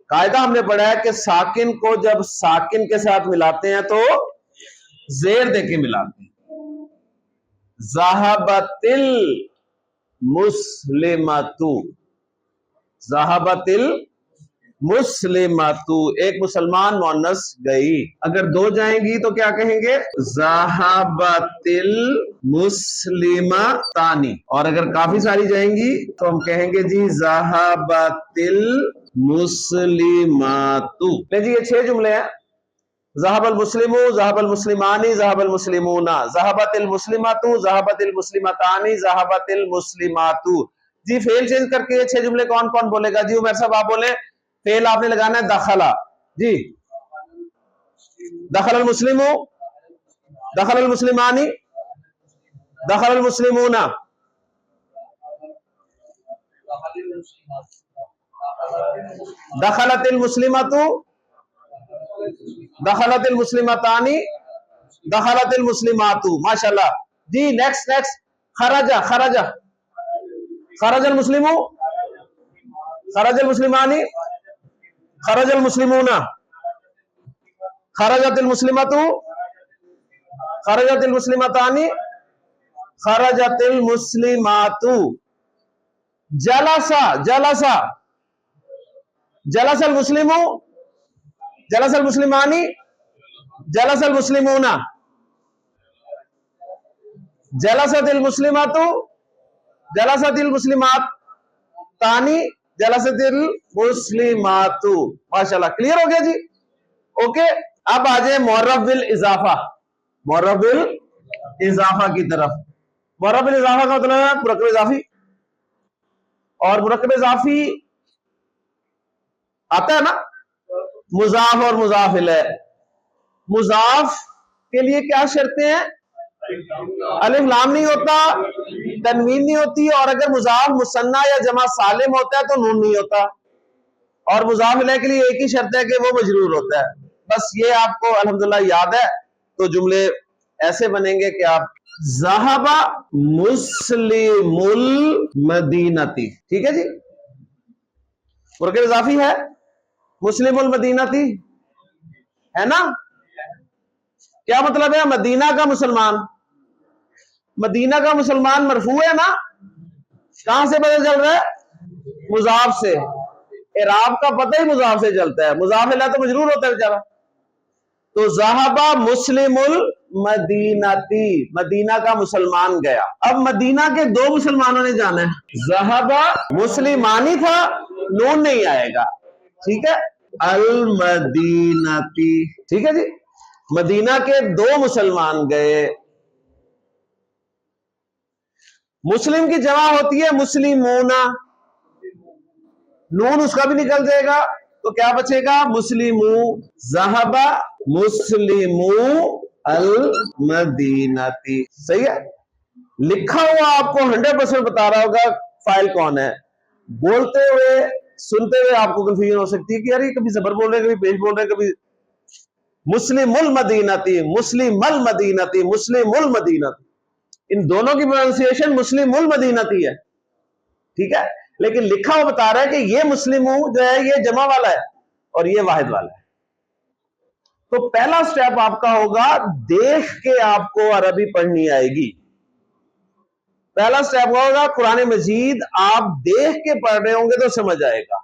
[SPEAKER 1] कायदा हमने पढ़ा है कि साकिन को जब साकिन के साथ मिलाते हैं तो जेर देके मिलाते हैं। ज़हाबतिल मुस्लिमतु, ज़हाबतिल मुस्लिमतु, एक मुसलमान मुअन्नस गई। अगर दो जाएंगी तो क्या कहेंगे? ज़हाबतिल मुस्लिमतानी। और अगर काफी सारी जाएंगी तो हम कहेंगे जी ज़हाबतिल मुस्लिमातु। जी ये 6 जुमले हैं। ज़हाबल मुस्लिमु, ज़हाबल मुस्लिमानी, ज़हाबल मुस्लिमूना, ज़हाबतिल मुस्लिमातु, ज़हाबतिल मुस्लिमतानी, ज़हाबतिल मुस्लिमातु। जी फेल चेंज करके ये 6 जुमले कौन कौन बोलेगा? जी उमर साहब आप बोले। फेल आपने लगाना है दखला जी। दखल मुस्लिमु, दखल मुस्लिमानी, दखल मुस्लिमूना, दखलतिल मुस्लिमतु, दखलतिल मुस्लिमतानी, दखलतिल मुस्लिमातु। माशाल्लाह जी। Next next, खराजा, खराजा, खराजल मुस्लिमु, खराजल मुस्लिमानी, खराजल मुस्लिमूना, खराजतिल मुस्लिमतु, खराजतिल मुस्लिमतानी, खराजतिल मुस्लिमातु। जलसा, जलसा, जलसल मुस्लिमु, जलसल मुस्लिमानी, जलसल मुस्लिमूना, जलसतिल मुस्लिमातु, जलसतिल मुस्लिमात तानी, जलसतिल मुस्लिमातु। माशाल्लाह, क्लियर हो गया जी। ओके, अब आ जाए मुअर्रफ बिल इजाफा, मुअर्रफ बिल इजाफा की तरफ। मुअर्रफ बिल इजाफा का मतलब है मुरक्कब इजाफी, और मुरक्कब इजाफी आता है ना, मुजाफ और मुजाफ इलैह। मुजाफ के लिए क्या शर्तें हैं? अलिफ लाम नहीं होता, तनवीन नहीं होती, और अगर मुजाफ मुसन्ना या जमा सालिम होता है तो नून नहीं होता। और मुजाफ इलैह के लिए एक ही शर्त है कि वो मजरूर होता है। बस ये आपको अल्हम्दुलिल्लाह याद है। तो जुमले ऐसे बनेंगे कि आप ज़हाबा मुस्लिमुल मदीनती, ठीक है जी। मुरक्कब इजाफी है, मुस्लिमुल मदीनती है ना। क्या मतलब है? मदीना का मुसलमान, मदीना का मुसलमान मरफू है ना। कहां से पता चल रहा है? मुजाफ से। इराब का पता ही मुजाफ से चलता है, मुजाफ इलैह तो मजरूर होता है बेचारा। तो ज़हाबा मुस्लिमुल मदीनती, मदीना का मुसलमान गया। अब मदीना के दो मुसलमानों ने जाना है। ज़हाबा मुस्लिमानी था, नून नहीं आएगा, ठीक है। अल मदीनती, ठीक है जी। मदीना के दो मुसलमान गए। मुस्लिम की जमा होती है मुस्लिमूना, नून उसका भी निकल जाएगा, तो क्या बचेगा? मुस्लिमू। ज़हबा मुस्लिमू अल मदीनती। सही है। लिखा हुआ आपको 100% बता रहा होगा फाइल कौन है। बोलते हुए सुनते हुए आपको कंफ्यूजन हो सकती है कि यार ये कभी जबर बोल रहे हैं, कभी पेश बोल रहे हैं, कभी मुस्लिमुल मदीनती, मुस्लिमल मदीनती, मुस्लिमुल मदीनती। इन दोनों की प्रोनाउंसिएशन मुस्लिमुल मदीनती है, ठीक है। लेकिन लिखा हुआ बता रहा है कि ये मुस्लिमू जो है ये जमा वाला है और ये वाहिद वाला है। तो पहला स्टेप आपका होगा, देख के आपको अरबी पढ़नी आएगी। पहला स्टेप होगा कुरान मजीद आप देख के पढ़ रहे होंगे तो समझ आएगा।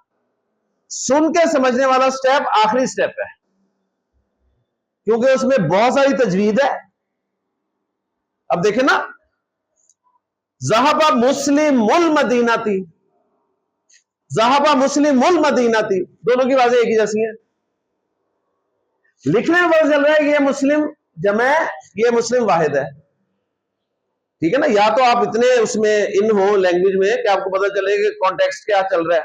[SPEAKER 1] सुन के समझने वाला स्टेप आखिरी स्टेप है, क्योंकि उसमें बहुत सारी तजवीद है। अब देखें ना, ज़हबा मुस्लिमुल मदीनती, ज़हबा मुस्लिमुल मदीनती, दोनों की बातें एक ही जैसी हैं। लिखने में पता चल रहा है ये मुस्लिम जमा है, ये मुस्लिम वाहिद है, ठीक है ना। या तो आप इतने उसमें इन हो लैंग्वेज में कि आपको पता चले कि कॉन्टेक्स्ट क्या चल रहा है।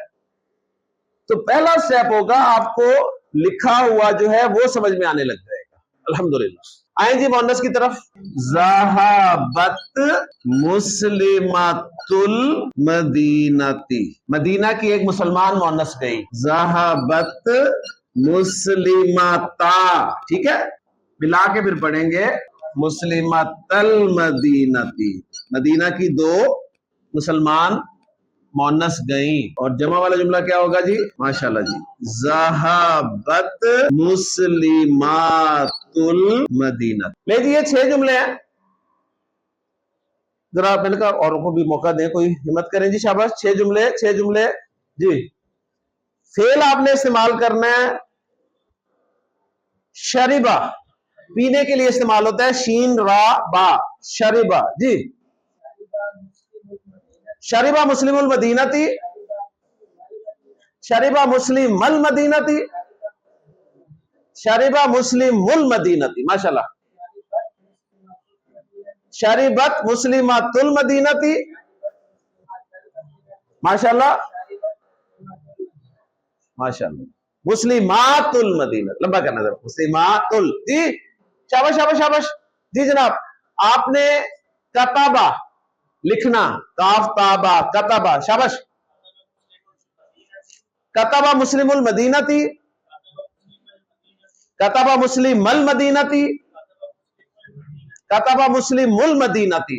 [SPEAKER 1] तो पहला स्टेप होगा आपको लिखा हुआ जो है वो समझ में आने लग जाएगा, अल्हम्दुलिल्लाह। आए जी मोहन्नस की तरफ। ज़हाबत मुस्लिमातुल मदीनती, मदीना की एक मुसलमान मोहन्नस गई। ज़हाबत मुस्लिमाता, ठीक है, मिला के फिर पढ़ेंगे मुस्लिमातल मदीनती। मदीना की दो मुसलमान मोहन्नस गई। और जमा वाला जुमला क्या होगा जी? माशाल्लाह जी, ज़हाबत मुस्लिमातुल मदीना। ले जी, ये 6 जुमले हैं। जरा मैंने कहा औरों को भी मौका दें, कोई हिम्मत करें जी, शाबाश। 6 जुमले, 6 जुमले जी। फेल आपने इस्तेमाल करना है, शरीबा पीने के लिए इस्तेमाल होता है, शीन रा बा, शरीबा जी। शरीबा मुस्लिमुल मदीनती, शरीबा मुस्लिमल मदीनती, शरीबा मुस्लिमुल मदीनती, माशाल्लाह। शरीबत मुस्लिमातुल मदीनती, माशाल्लाह माशाल्लाह। मुस्लिमातुल मदीनत, लंबा करना जरा, मुस्लिमातुल जी। शाबाश शाबाश शाबाश जी जनाब। आपने कताबा लिखना, काफ ताबा, कताबा, शाबाश। कताबा मुस्लिमुल मदीनती, कताबा मुस्लिमल मदीनती, कताबा मुस्लिमुल मदीनती,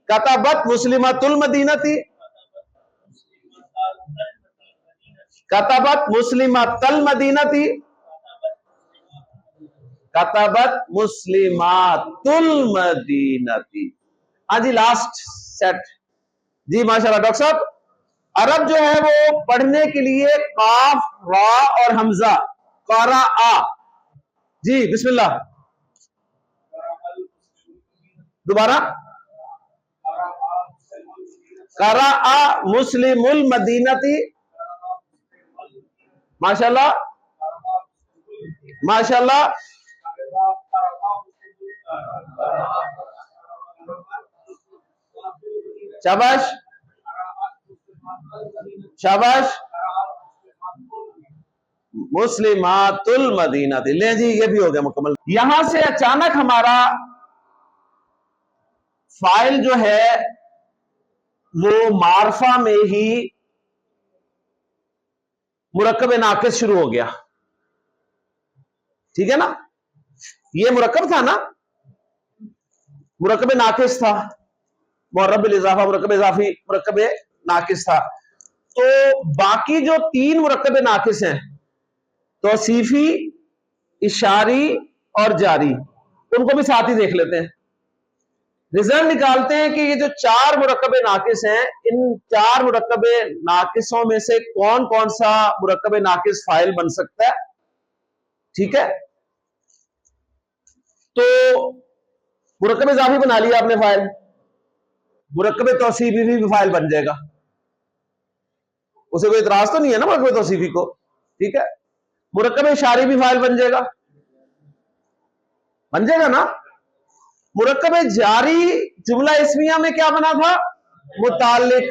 [SPEAKER 1] कताबत मुस्लिमातुल मदीनती, कताबत मुस्लिमातल मदीनती, कताबत मुस्लिमातुल मदीनती। हाँ जी, लास्ट सेट जी, माशाल्लाह। डॉक्टर साहब, अरब जो है वो पढ़ने के लिए काफ, रा और हमजा, कारा आ जी, बिस्मिल्लाह। दोबारा, कारा आ मुस्लिमुल मदीनती, माशाल्लाह माशाल्लाह। शाबाश शाबाश। मुस्लिमातुल मदीनती, ले जी, ये भी हो गया मुकम्मल। यहां से अचानक हमारा फाइल जो है वो मारफा में ही मुरक्कब नाकिस शुरू हो गया, ठीक है ना। ये मुरक्कब था ना, मुरक्कब नाकिस था, मुअर्रब बिल इज़ाफा, मुरक्कब इज़ाफी, मुरक्कब नाकिस था। तो बाकी जो 3 मुरक्कब नाकिस हैं, तौसीफी, इशारी और जारी, उनको भी साथ ही देख लेते हैं। रिजल्ट निकालते हैं कि ये जो 4 मुरक्कब नाकिस हैं, इन 4 मुरक्कब नाकिसों में से कौन कौन सा मुरक्कब नाकिस फाइल बन सकता है, ठीक है। तो मुरक्कब इज़ाफी बना लिया आपने फाइल, मुरक्कब तौसीफी भी फाइल बन जाएगा, उसे कोई इतराज तो नहीं है ना मुरक्कब तौसीफी को, ठीक है। मुरक्कब इशारी भी फाइल बन जाएगा ना। मुरक्कब जारी जुमला इस्मिया में क्या बना था? मुताल्लिक,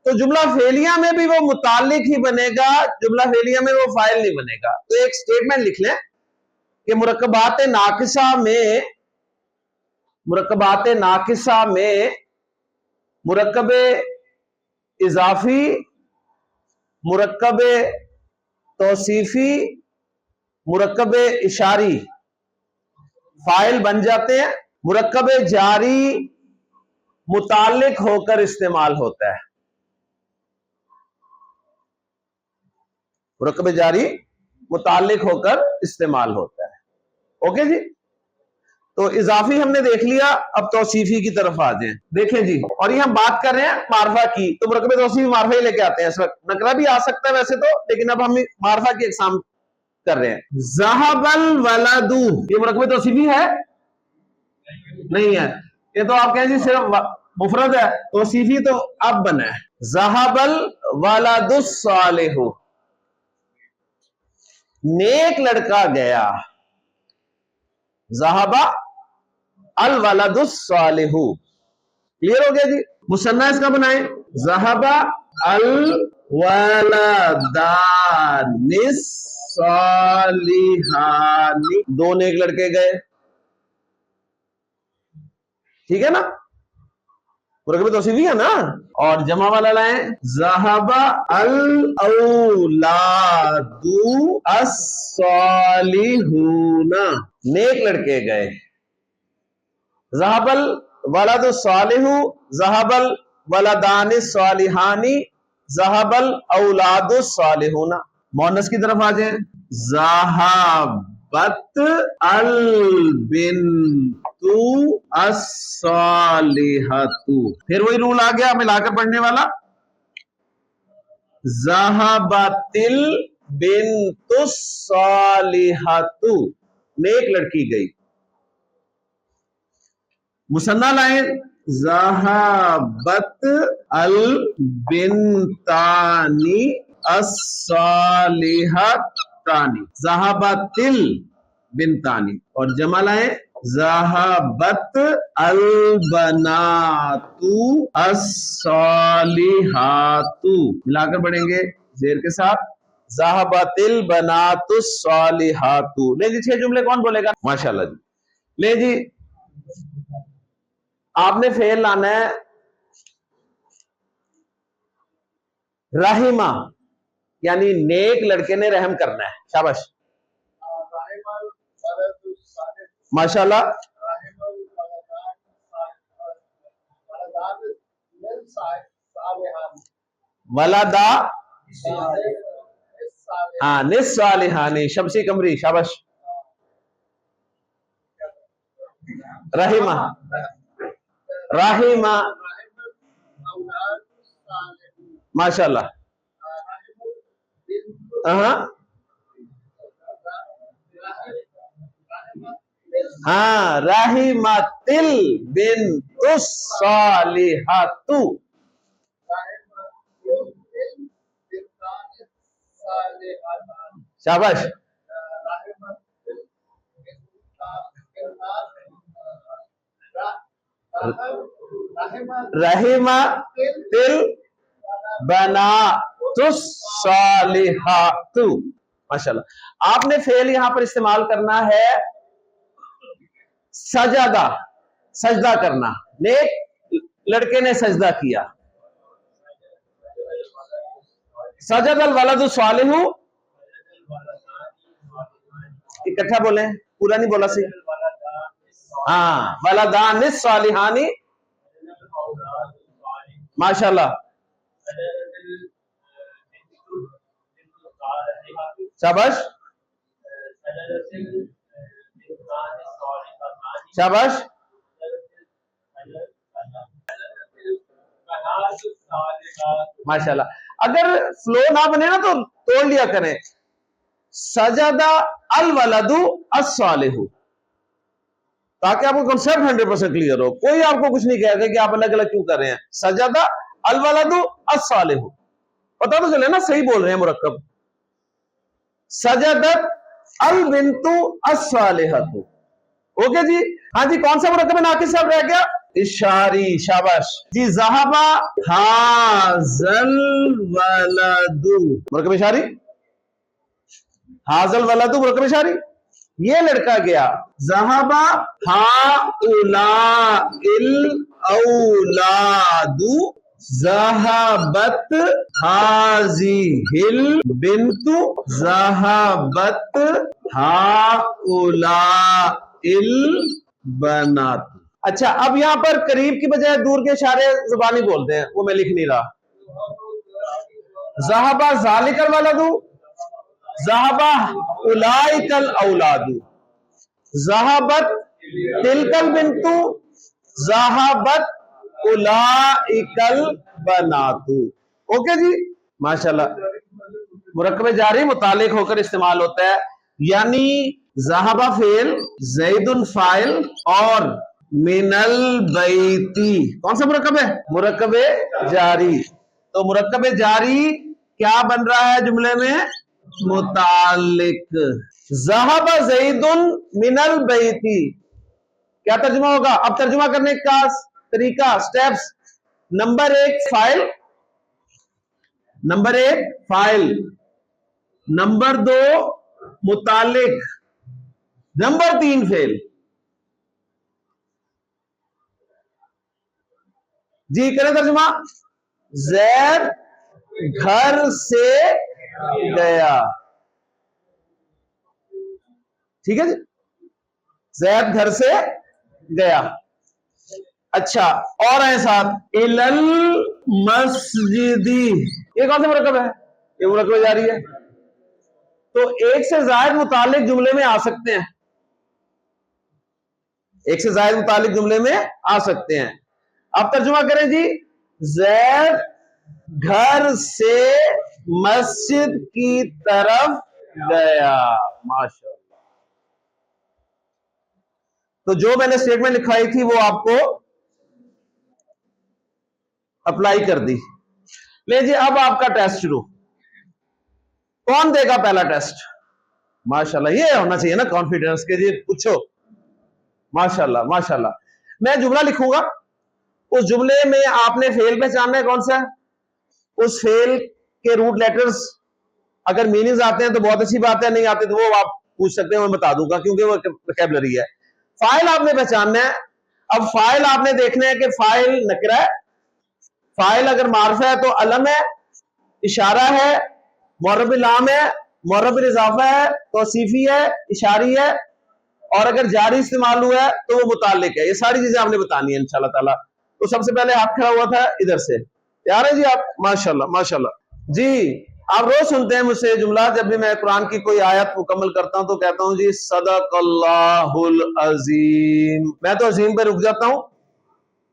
[SPEAKER 1] तो जुमला फेलिया में भी वो मुतालिक ही बनेगा, जुमला फेलिया में वो फाइल नहीं बनेगा। तो एक स्टेटमेंट लिख लें कि मुरक्कबात नाकिसा में मुरक्कब इजाफी, मुरक्कब तौसीफी, मुरक्कब इशारी फाइल बन जाते हैं। मुरक्कब जारी मुतालिक होकर इस्तेमाल होता है। मुरक्कब जारी मुतालिक होकर इस्तेमाल होता है। ओके जी, तो इजाफी हमने देख लिया, अब तौसीफी की तरफ आ जाएं। देखें जी, और ये हम बात कर रहे हैं मारफा की, तो मुरक्कब तौसीफी मारफा ही लेके आते हैं इस वक्त। नकरा भी आ सकता है वैसे तो, लेकिन अब हम मारफा की एग्जाम कर रहे हैं। ज़हबल वलदू, ये मुरक्कब तौसीफी है? नहीं है, ये तो आप कहें जी सिर्फ मुफरद है। तौसीफी तो अब बना है। ज़हबल वलदुस सालिहु, नेक लड़का गया। ज़हबा अल वलदुस सालिहु, क्लियर हो गया जी। मुसन्ना इसका बनाए, ज़हबा अल वलदानिस सालिहानी, दो नेक लड़के गए, ठीक है ना, मुरक्कब तौसीफी है ना। और जमा वाला लाए, ज़हबा अल औलादु अस्सालिहूना, नेक लड़के गए। ज़हबल वलदु सालिहु, ज़हबल वलदानि सालिहानी, ज़हबल औलादु सालिहूना। मोनस की तरफ आ जाए, ज़हबत अल बिन्तु अस्सालिहतु, फिर वही रूल आ गया मिलाकर पढ़ने वाला। ज़हबतिल बिन्तु सालिहतु, नेक लड़की गई। मुसन्ना लाए, ज़हबत अल बिन्तानी अस्सालिहतानी, ज़हबतिल बिन्तानी। और जमा लाए, ज़हबत अल बनातु अस्सालिहातु, मिलाकर पढ़ेंगे जेर के साथ, ज़हबतिल बनातु सालिहातु। ले जी 6 जुमले कौन बोलेगा? माशाल्लाह जी। ले जी, आपने फेल लाना है रहीमा, यानी नेक लड़के ने रहम करना है। शाबाश, माशाल्लाह। वलदा निस्सालिहानी, शमसी कमरी, शाबाश। रहीमा, राहिमा, माशाल्लाह। हाँ, राहिमतिल बिन्तुस सालिहतु, शाबाश। रहीमा तिल बनातुस सालिहातु, माशाल्लाह। आपने फेल यहां पर इस्तेमाल करना है सजदा, सजदा करना। नेक लड़के ने सजदा किया। सजदल वलदु सालिहु, इकट्ठा बोले, पूरा नहीं बोला सही। हाँ, वलदानिस सालिहानी, माशाल्लाह, शाबाश, शाबाश। माशाल्लाह। अगर फ्लो ना बने ना तो तोड़ लिया करें, सजदा अल वलदु अस्सालिहु, ताकि आपको कंसेप्ट 100% क्लियर हो। कोई आपको कुछ नहीं कहेगा कि आप अलग अलग क्यों कर रहे हैं। सजदा अल वलदु अस्सालिहु, पता तो चले ना सही बोल रहे हैं मुरक्कब। सजदत अल बिन्तु अस्सालिहतु, ओके जी। हाँ जी, कौन सा मुरक्कब नाकिस साहब रह गया? इशारी, शाबाश जी। ज़हबा हाज़ल वलदु, मुरक्कब इशारी। हाज़ल वलदु मुरक्कब इशारी, ये लड़का गया। ज़हबा हाउलाइल औलादु, ज़हबत हाज़िहिल बिन्तु, ज़हबत हाउलाइल बनात। अच्छा, अब यहां पर करीब की बजाय दूर के इशारे जुबानी बोलते हैं, वो मैं लिख नहीं रहा। ज़हबा ज़ालिकल वलदु, ज़हबा उलाइकल औलादु, ज़हबत तिलकल बिन्तु, ज़हबत उलाइकल बनातु। ओके जी, माशाल्लाह। मुरक्कब जारी मुतालिक होकर इस्तेमाल होता है, यानी ज़हबा फेल, ज़ैदुन फाइल और मिनल बैती कौन सा मुरक्कब है? मुरक्कब जारी। तो मुरक्कब जारी क्या बन रहा है जुमले में? मुतालिक। ज़हबा ज़ैदुन मिनल बैती, क्या तर्जुमा होगा? अब तर्जुमा करने का तरीका, steps. Number 1 file, number 1 file, number 2 मुतालिक, नंबर 3 फेल। जी करें तर्जुमा। जैद घर से गया, ठीक है जी, जैद घर से गया। अच्छा, और है साथ इलल मस्जिदी, ये कौन सा मुरक्कब है? ये मुरक्कब जारी है। तो एक से ज्यादा मुतालिक जुमले में आ सकते हैं, एक से ज्यादा मुतालिक जुमले में आ सकते हैं। अब तर्जुमा करें जी। जैद घर से मस्जिद की तरफ गया, माशाअल्लाह। तो जो मैंने स्टेटमेंट लिखवाई थी वो आपको अप्लाई कर दी। ले जी, अब आपका टेस्ट शुरू। कौन देगा पहला टेस्ट? माशाल्लाह, ये होना चाहिए ना कॉन्फिडेंस के जी, पूछो। माशाल्लाह माशाल्लाह। मैं जुमला लिखूंगा, उस जुमले में आपने फेल पहचानना है कौन सा है। उस फेल के रूट लेटर्स अगर मीनिंग्स आते हैं तो बहुत अच्छी बात है, नहीं आते तो वो आप पूछ सकते हैं, मैं बता दूंगा क्योंकि वो वोकैबुलरी है। फाइल आपने पहचानना है। अब फाइल आपने देखना है कि फाइल नकरा है, फाइल अगर मार्फा है तो अलम है, इशारा है, मुअर्रबिल आम है, मुअर्रबिल इजाफा है, तौसीफी है, इशारी है, और अगर जारी इस्तेमाल हुआ है तो वो मुतालिक है। ये सारी चीजें आपने बतानी है इंशाल्लाह ताला। तो सबसे पहले हाथ खड़ा हुआ था इधर से, तैयार है जी आप? माशाल्लाह माशाल्लाह जी। आप रोज सुनते हैं मुझसे जुमला, जब भी मैं कुरान की कोई आयत मुकम्मल करता हूं तो कहता हूं जी सदक़ल्लाहुल अज़ीम। मैं तो अजीम पे रुक जाता हूं,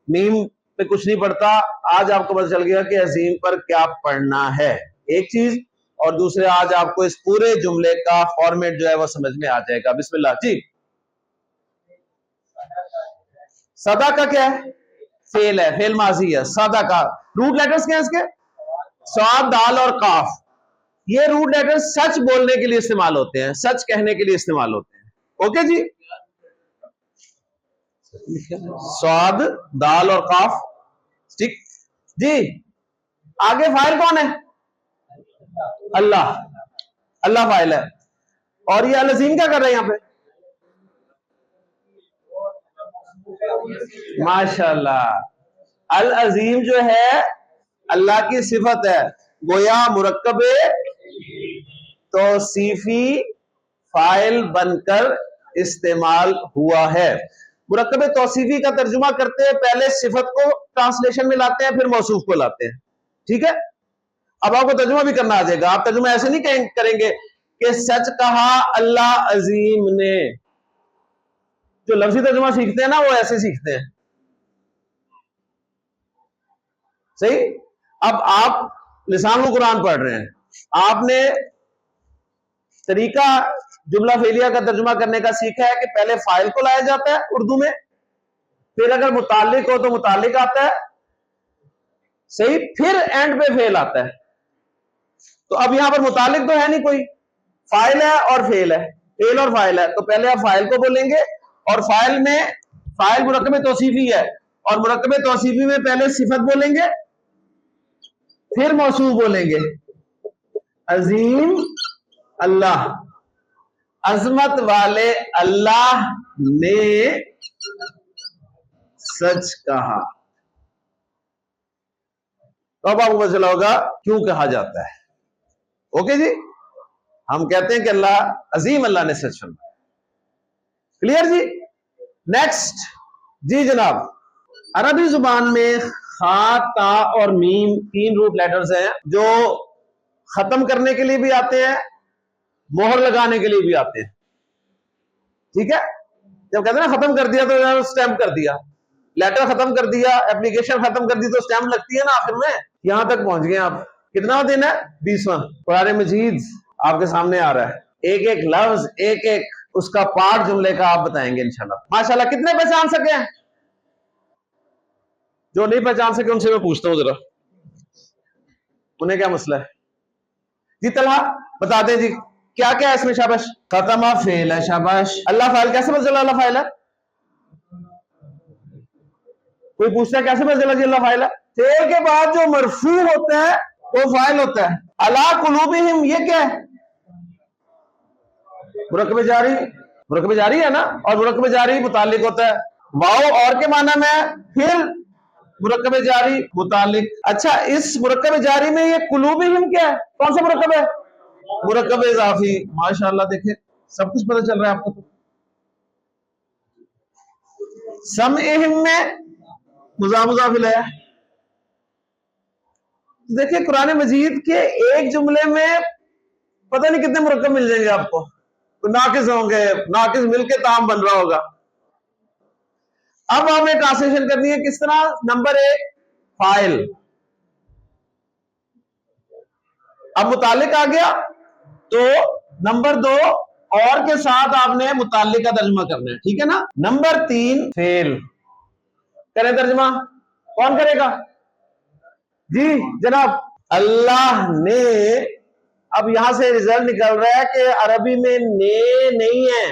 [SPEAKER 1] मीम पे कुछ नहीं पढ़ता। आज आपको पता चल गया कि अजीम पर क्या पढ़ना है, एक चीज, और दूसरे आज आपको इस पूरे जुमले का फॉर्मेट जो है वो समझ में आ जाएगा। बिस्मिल्लाह जी। सदा का क्या है? फेल है, फेल माजी है। सदा का रूट लेटर्स क्या है इसके? स्वाद, दाल और काफ। ये रूट लेटर्स सच बोलने के लिए इस्तेमाल होते हैं, सच कहने के लिए इस्तेमाल होते हैं। ओके जी, स्वाद, दाल और काफ, ठीक जी। आगे फाइल कौन है? अल्लाह, अल्लाह फाइल है। और ये अल अज़ीम क्या कर रहे हैं यहां पे? माशाल्लाह, अल अज़ीम जो है अल्लाह की सिफत है, गोया मुरक्कब तौसीफी फाइल बनकर इस्तेमाल हुआ है। मुरक्कब तौसीफी का तर्जुमा करते हैं, पहले सिफत को ट्रांसलेशन में लाते हैं, फिर मौसूफ को लाते हैं, ठीक है। अब आपको तर्जुमा भी करना आ जाएगा। आप तर्जुमा ऐसे नहीं करेंगे कि सच कहा अल्लाह अजीम ने। जो लफ्जी तर्जुमा सीखते हैं ना वो ऐसे सीखते हैं, सही। अब आप लिसानुल कुरान पढ़ रहे हैं, आपने तरीका जुमला फेलिया का तर्जुमा करने का सीखा है कि पहले फाइल को लाया जाता है उर्दू में, फिर अगर मुतालिक हो तो मुतालिक आता है, सही, फिर एंड पे फेल आता है। तो अब यहां पर मुतालिक तो है नहीं कोई, फाइल है और फेल है, फेल और फाइल है। तो पहले आप फाइल को बोलेंगे, और फाइल में फाइल मुरक्कब तौसीफी है, और मुरक्कब तौसीफी में पहले सिफत बोलेंगे फिर मौसूफ बोलेंगे। अजीम अल्लाह, अजमत वाले अल्लाह ने सच कहा। तो अब आपको पता चला होगा क्यों कहा जाता है। ओके जी, हम कहते हैं कि अल्लाह अजीम, अल्लाह ने सच फरमाया। क्लियर जी। नेक्स्ट जी जनाब, अरबी जुबान में खा, ता और मीम 3 रूट लेटर्स हैं जो खत्म करने के लिए भी आते हैं, मोहर लगाने के लिए भी आते हैं। ठीक है, जब कहते हैं ना खत्म कर दिया तो स्टैंप कर दिया, लेटर खत्म कर दिया, एप्लीकेशन खत्म कर दी तो स्टैंप लगती है ना आखिर में। यहां तक पहुंच गए आप। कितना दिन है? 20वां। कुरान मजीद आपके सामने आ रहा है, एक एक लफ्ज, एक एक उसका पार्ट जुमले का आप बताएंगे इंशाल्लाह। माशाल्लाह, कितने पहचान सके? जो नहीं पहचान सके उनसे मैं पूछता हूं जरा, उन्हें क्या मसला है जी? तलहा बता दें जी, क्या क्या है इसमें? शाबाश। खत्मा फेल है, शाबाश। अल्लाह फाइल कैसे पता चला अल्लाह फाइल है? कोई पूछता है कैसे पता चला जी अल्लाह फाइल है? फेल के बाद जो मरफू होता है वो फाइल होता है। अला कुलूबिहिम, ये क्या है? मुरक्कब जारी, मुरक्कब जारी है ना, और मुरक्कब जारी मुतालिक होता है। वाओ और के माना में, फिर मुरक्कब जारी मुतालिक। अच्छा, इस मुरक्कब जारी में ये कुलूबिहिम क्या है? कौन सा मुरक्कब है? मुरक्कब इजाफी। माशाल्लाह, देखे सब कुछ पता चल रहा है आपको। तो समइहिम में मुज़ाफ मुज़ाफ इलैह। देखिए कुरान मजीद के एक जुमले में पता नहीं कितने मुरक्कब मिल जाएंगे आपको। तो नाकिस होंगे, नाकिस मिलके ताम बन रहा होगा। अब आपने ट्रांसलेशन करनी है किस तरह? नंबर 1 फाइल, अब मुतालिक आ गया तो नंबर 2 और के साथ आपने मुतालिक का तर्जुमा करना है, ठीक है ना। नंबर 3 फेल, करें तर्जुमा? कौन करेगा जी जनाब? अल्लाह ने। अब यहां से रिजल्ट निकल रहा है कि अरबी में ने नहीं है,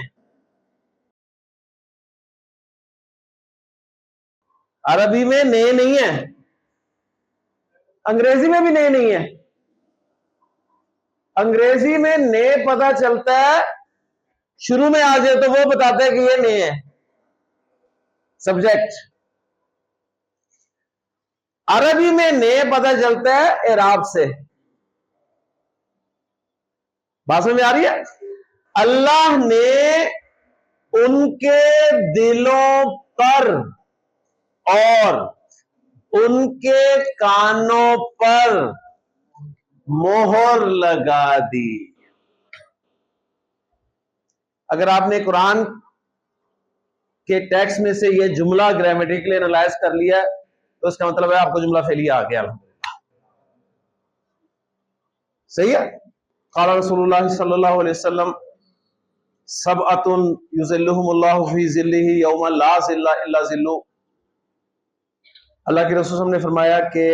[SPEAKER 1] अरबी में ने नहीं है, अंग्रेजी में भी ने नहीं है। अंग्रेजी में ने पता चलता है शुरू में आ जाए तो वो बताता है कि ये ने है, सब्जेक्ट। अरबी में ने पता चलता है इराब से। बात समझ में आ रही है? अल्लाह ने उनके दिलों पर और उनके कानों पर मोहर लगा दी। अगर आपने कुरान के टेक्स्ट में से ये जुमला ग्रामेटिकली एनालाइज कर लिया तो इसका मतलब है आपको जुमला फेलिया आ गया। सही है। क़ाल रसूलुल्लाह सल्लल्लाहु अलैहि वसल्लम सबअतुन युज़िल्लुहुमुल्लाहु फी ज़िल्लिही यौमा ला ज़िल्ला इल्ला ज़िल्लु। अल्लाह के रसूल ने फरमाया कि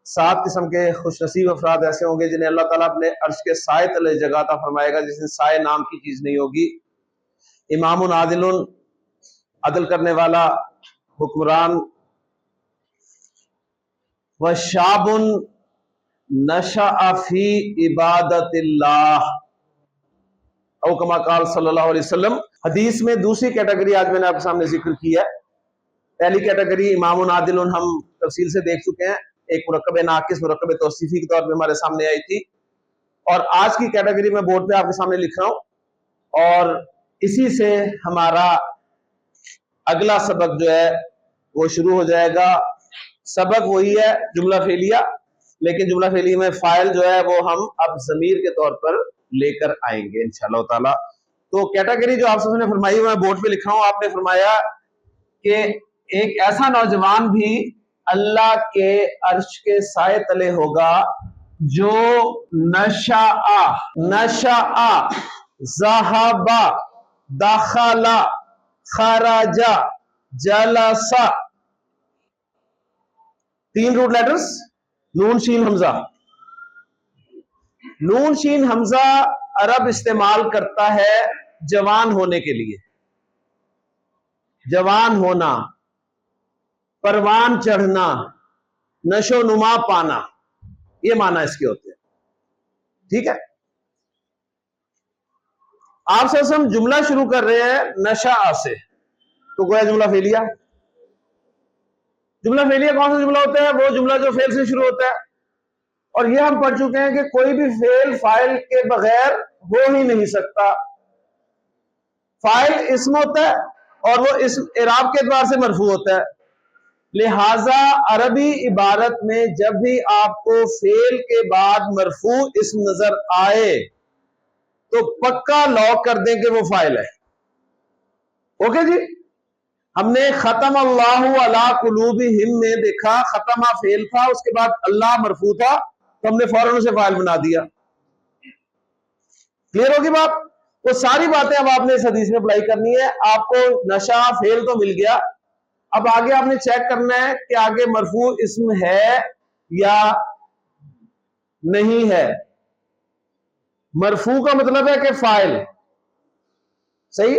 [SPEAKER 1] 7 किस्म के खुशनसीब अफराद ऐसे होंगे जिन्हें अल्लाह ताला अपने अर्श के साए तले जगह अता फरमाएगा जिसमें साए नाम की चीज नहीं होगी। इमामुन आदिलुन, अदल करने वाला हुक्मरान, व शाबुन नशअ फी इबादतिल्लाह औ कमा क़ाल सल्लल्लाहु अलैहि वसल्लम। हदीस में दूसरी कैटेगरी आज मैंने आपके सामने जिक्र की है। पहली कैटेगरी इमामुन आदिलुन हम तफसील से देख चुके हैं, एक मुरक्कब नाकिस मुरक्कब तौसीफी के तौर पे हमारे सामने आई थी, और आज की कैटेगरी में बोर्ड पे आपके सामने लिख रहा हूं, और इसी से हमारा अगला सबक जो है वो शुरू हो जाएगा। सबक वही है जुमला फेलिया, लेकिन जुमला फेलिया में फाइल जो है वो हम अब जमीर के तौर पर लेकर आएंगे इंशाअल्लाह ताला। तो कैटेगरी जो आप सबने फरमाई मैं बोर्ड पे लिखा हूं। आपने फरमाया कि एक ऐसा नौजवान भी अल्लाह के अर्श के साए तले होगा जो नशा ज़हबा दखला खराजा जलसा, 3 रूट लेटर्स, नून शीन हमजा। नून शीन हमजा अरब इस्तेमाल करता है जवान होने के लिए, जवान होना। परवान चढ़ना, नशो नुमा पाना, ये माना इसके होते हैं। ठीक है, आपसे हम जुमला शुरू कर रहे हैं नशा से, तो गोया जुमला फेलिया। जुमला फेलिया कौन सा जुमला होता है? वो जुमला जो फेल से शुरू होता है। और ये हम पढ़ चुके हैं कि कोई भी फेल फाइल के बगैर हो ही नहीं सकता। फाइल इस्म होता है और वो इस्म इराब के एतबार से मरफू होता है। लिहाजा अरबी इबारत में जब भी आपको फेल के बाद मरफू इस्म नजर आए तो पक्का लॉक कर दें कि वो फाइल है। ओके जी, हमने खत्म अल्लाहु अला कुलूबिहिम में देखा, खत्मा फेल था, उसके बाद अल्लाह मरफू था, तो हमने फौरन उसे फाइल बना दिया। क्लियर होगी बात? वो सारी बातें अब आपने इस हदीस में अप्लाई करनी है। आपको नशा फेल तो मिल गया, अब आगे आपने चेक करना है कि आगे मरफू इस्म है या नहीं है। मरफू का मतलब है कि फाइल, सही।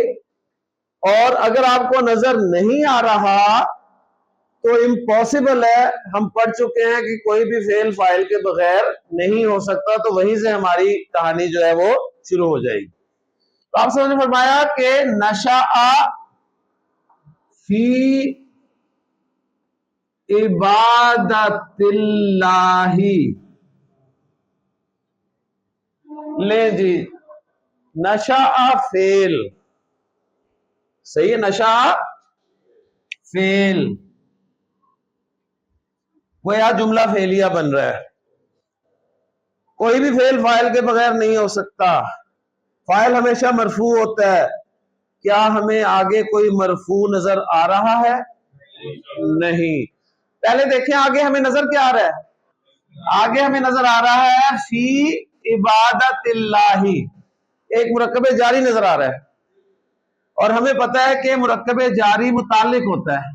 [SPEAKER 1] और अगर आपको नजर नहीं आ रहा तो इम्पॉसिबल है, हम पढ़ चुके हैं कि कोई भी फेल फाइल के बगैर नहीं हो सकता, तो वहीं से हमारी कहानी जो है वो शुरू हो जाएगी। तो आप समझ फरमाया कि नशा फी इबादतिल्लाही, ले जी, नशा फेल, सही है, नशा फेल, वो यह जुमला फेलिया बन रहा है। कोई भी फेल फाइल के बगैर नहीं हो सकता, फाइल हमेशा मरफू होता है। क्या हमें आगे कोई मरफू नजर आ रहा है? नहीं। पहले देखें आगे हमें नजर क्या आ रहा है? आगे हमें नजर आ रहा है फी इबादतिल्लाही, एक मुरक्कब जारी नजर आ रहा है, और हमें पता है कि मुरक्कब जारी मुतालिक होता है,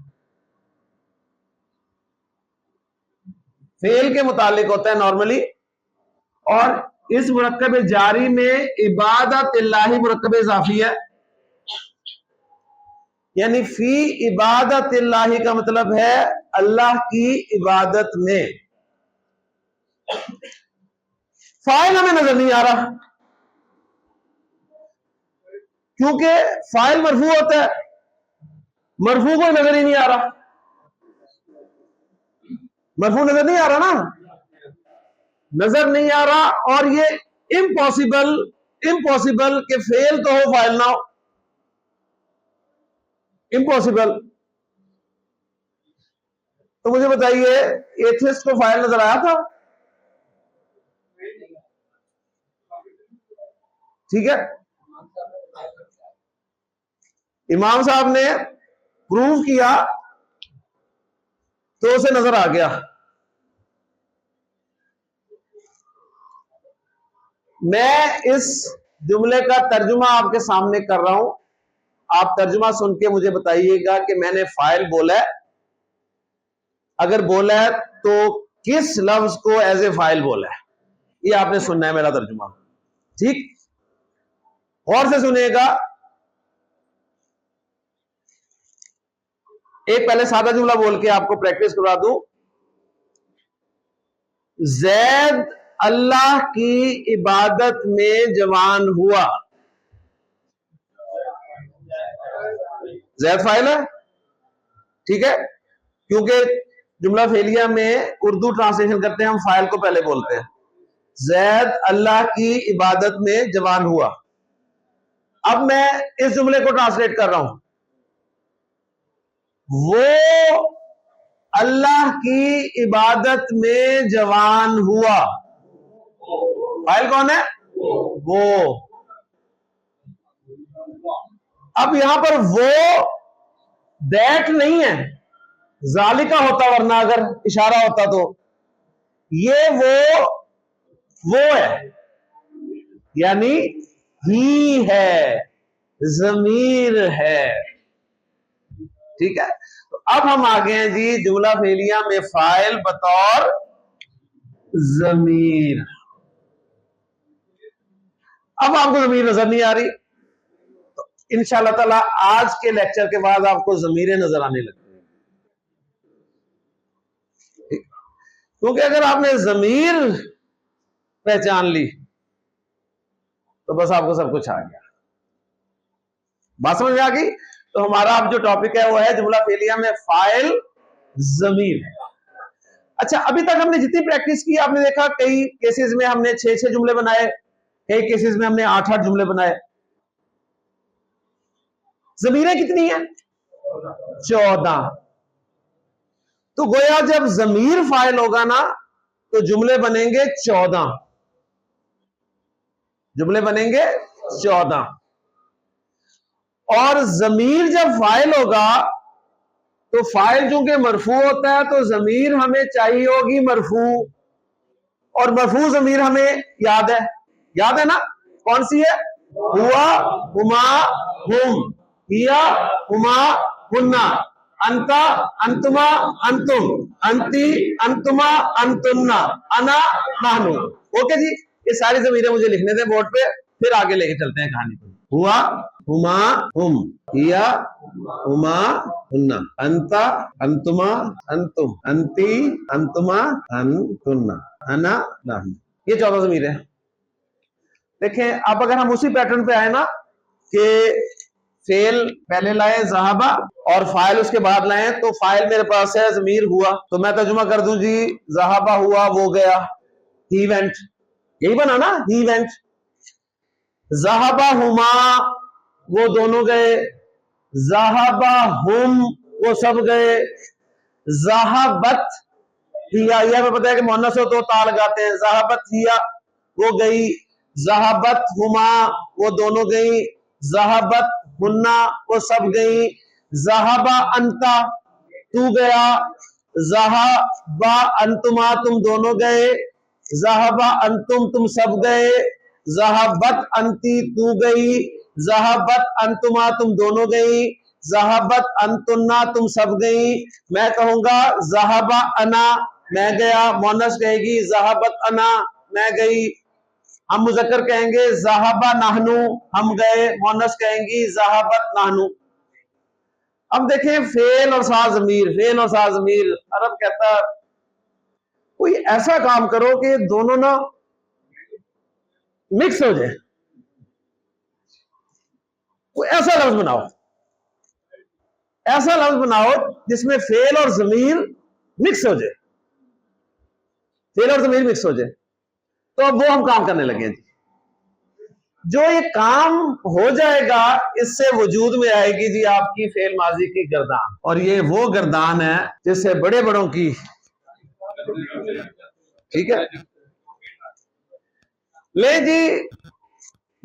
[SPEAKER 1] फेल के मुतालिक होता है नॉर्मली। और इस मुरक्कब जारी में इबादतिल्लाही मुरक्कब इजाफी है, यानी फी इबादतिल्लाही का मतलब है अल्लाह की इबादत में। फाइल हमें नजर नहीं आ रहा क्योंकि फाइल मरफू होता है, मरफू को नजर ही नहीं आ रहा, मरफू नजर नहीं आ रहा ना, नजर नहीं आ रहा। और ये इम्पॉसिबल, इम्पॉसिबल कि फेल तो हो फाइल ना हो, इम्पॉसिबल। तो मुझे बताइए, एथिस्ट को फाइल नजर आया था? ठीक है, इमाम साहब ने प्रूव किया तो उसे नजर आ गया। मैं इस जुमले का तर्जुमा आपके सामने कर रहा हूं, आप तर्जुमा सुन के मुझे बताइएगा कि मैंने फाइल बोला है, अगर बोला है तो किस लफ्ज को एज ए फाइल बोला है, ये आपने सुनना है मेरा तर्जुमा। ठीक, गौर से सुनिएगा। एक पहले सादा जुमला बोल के आपको प्रैक्टिस करवा दूं। जैद अल्लाह की इबादत में जवान हुआ, जैद फाइल है, ठीक है, क्योंकि जुमला फेलिया में उर्दू ट्रांसलेशन करते हैं हम फाइल को पहले बोलते हैं। जैद अल्लाह की इबादत में जवान हुआ। अब मैं इस जुमले को ट्रांसलेट कर रहा हूं, वो अल्लाह की इबादत में जवान हुआ। फाइल कौन है? वो। अब यहां पर वो दैट नहीं है, जालिका होता, वरना अगर इशारा होता तो ये वो है, यानी ही है, जमीर है। ठीक है, तो अब हम आ गए हैं जी जुमला फेलिया में फाइल बतौर जमीर। अब आपको जमीर नजर नहीं आ रही, तो इंशाअल्लाह ताला आज के लेक्चर के बाद आपको जमीरें नजर आने लगती हैं। क्योंकि अगर आपने जमीर पहचान ली तो बस आपको सब कुछ आ गया। बात समझ में आ गई? तो हमारा अब जो टॉपिक है वो है जुमला फेलिया में फाइल जमीर है। अच्छा, अभी तक हमने जितनी प्रैक्टिस की आपने देखा कई केसेस में हमने 6-6 जुमले बनाए, कई केसेस में हमने 8-8 जुमले बनाए। जमीरें कितनी है? 14। तो गोया जब जमीर फाइल होगा ना तो जुमले बनेंगे 14, जुमले बनेंगे 14। और जमीर जब फाइल होगा तो फाइल चूंकि मरफू होता है तो जमीर हमें चाहिए होगी मरफू, और मरफू जमीर हमें याद है ना, कौन सी है? हुआ, हुमा, हुम, हिया, हुमा, हुन्ना, अंता, अंतुमा, अंतुम, अंती, अंतुमा, अंतुन्ना, अना, नाहनु। ओके जी, ये सारी जमीरें मुझे लिखने थे बोर्ड पे, फिर आगे लेके चलते हैं कहानी को। हुआ, हुमा, हुम, हिया, हुमा, हुन्ना, अंता, अंतुमा, अंतुम, अंती, अंतुमा, अंतुन्ना, अना, नाहनु। ये 14 जमीरें हैं। देखें, अब अगर हम उसी पैटर्न पे आए ना कि फेल पहले लाए ज़हाबा और फाइल उसके बाद लाए, तो फाइल मेरे पास है जमीर हुआ, तो मैं तर्जुमा कर दूं जी ज़हाबा हुआ वो गया, ही वेंट, यही बना ना, ही वेंट। ज़हाबा हुमा वो दोनों गए, ज़हाबा हुम वो सब गए, ज़हाबत हिया, यह हमें पता है कि मुन्नस हो तो ता लगाते हैं, ज़हाबत हिया वो गई, ज़हाबत हुमा वो दोनों गई, ज़हाबत हुन्ना वो सब गई, ज़हाबा अंता तू गया, ज़हाबा अंतुमा तुम दोनों गए, ज़हाबा अंतुम तुम सब गए, ज़हाबत अंती तू गई, ज़हाबत अंतुमा तुम दोनों गई, ज़हाबत अंतुन्ना तुम सब गई। मैं कहूंगा ज़हाबा अना मैं गया, मोनस कहेगी ज़हाबत अना मैं गई। हम मुज़क्कर कहेंगे ज़हाबा नाहनु हम गए, मोनस कहेंगी ज़हाबत नाहनु। अब देखें फेल और सा ज़मीर, फेल और सा ज़मीर, अरब कहता कोई ऐसा काम करो कि दोनों ना मिक्स हो जाए, कोई ऐसा लफ्ज बनाओ, ऐसा लफ्ज बनाओ जिसमें फेल और ज़मीर मिक्स हो जाए, फेल और ज़मीर मिक्स हो जाए। तो अब वो हम काम करने लगे जी। जो ये काम हो जाएगा इससे वजूद में आएगी जी आपकी फेल माजी की गर्दान, और ये वो गर्दान है जिससे बड़े बड़ों की, ठीक है। ले जी,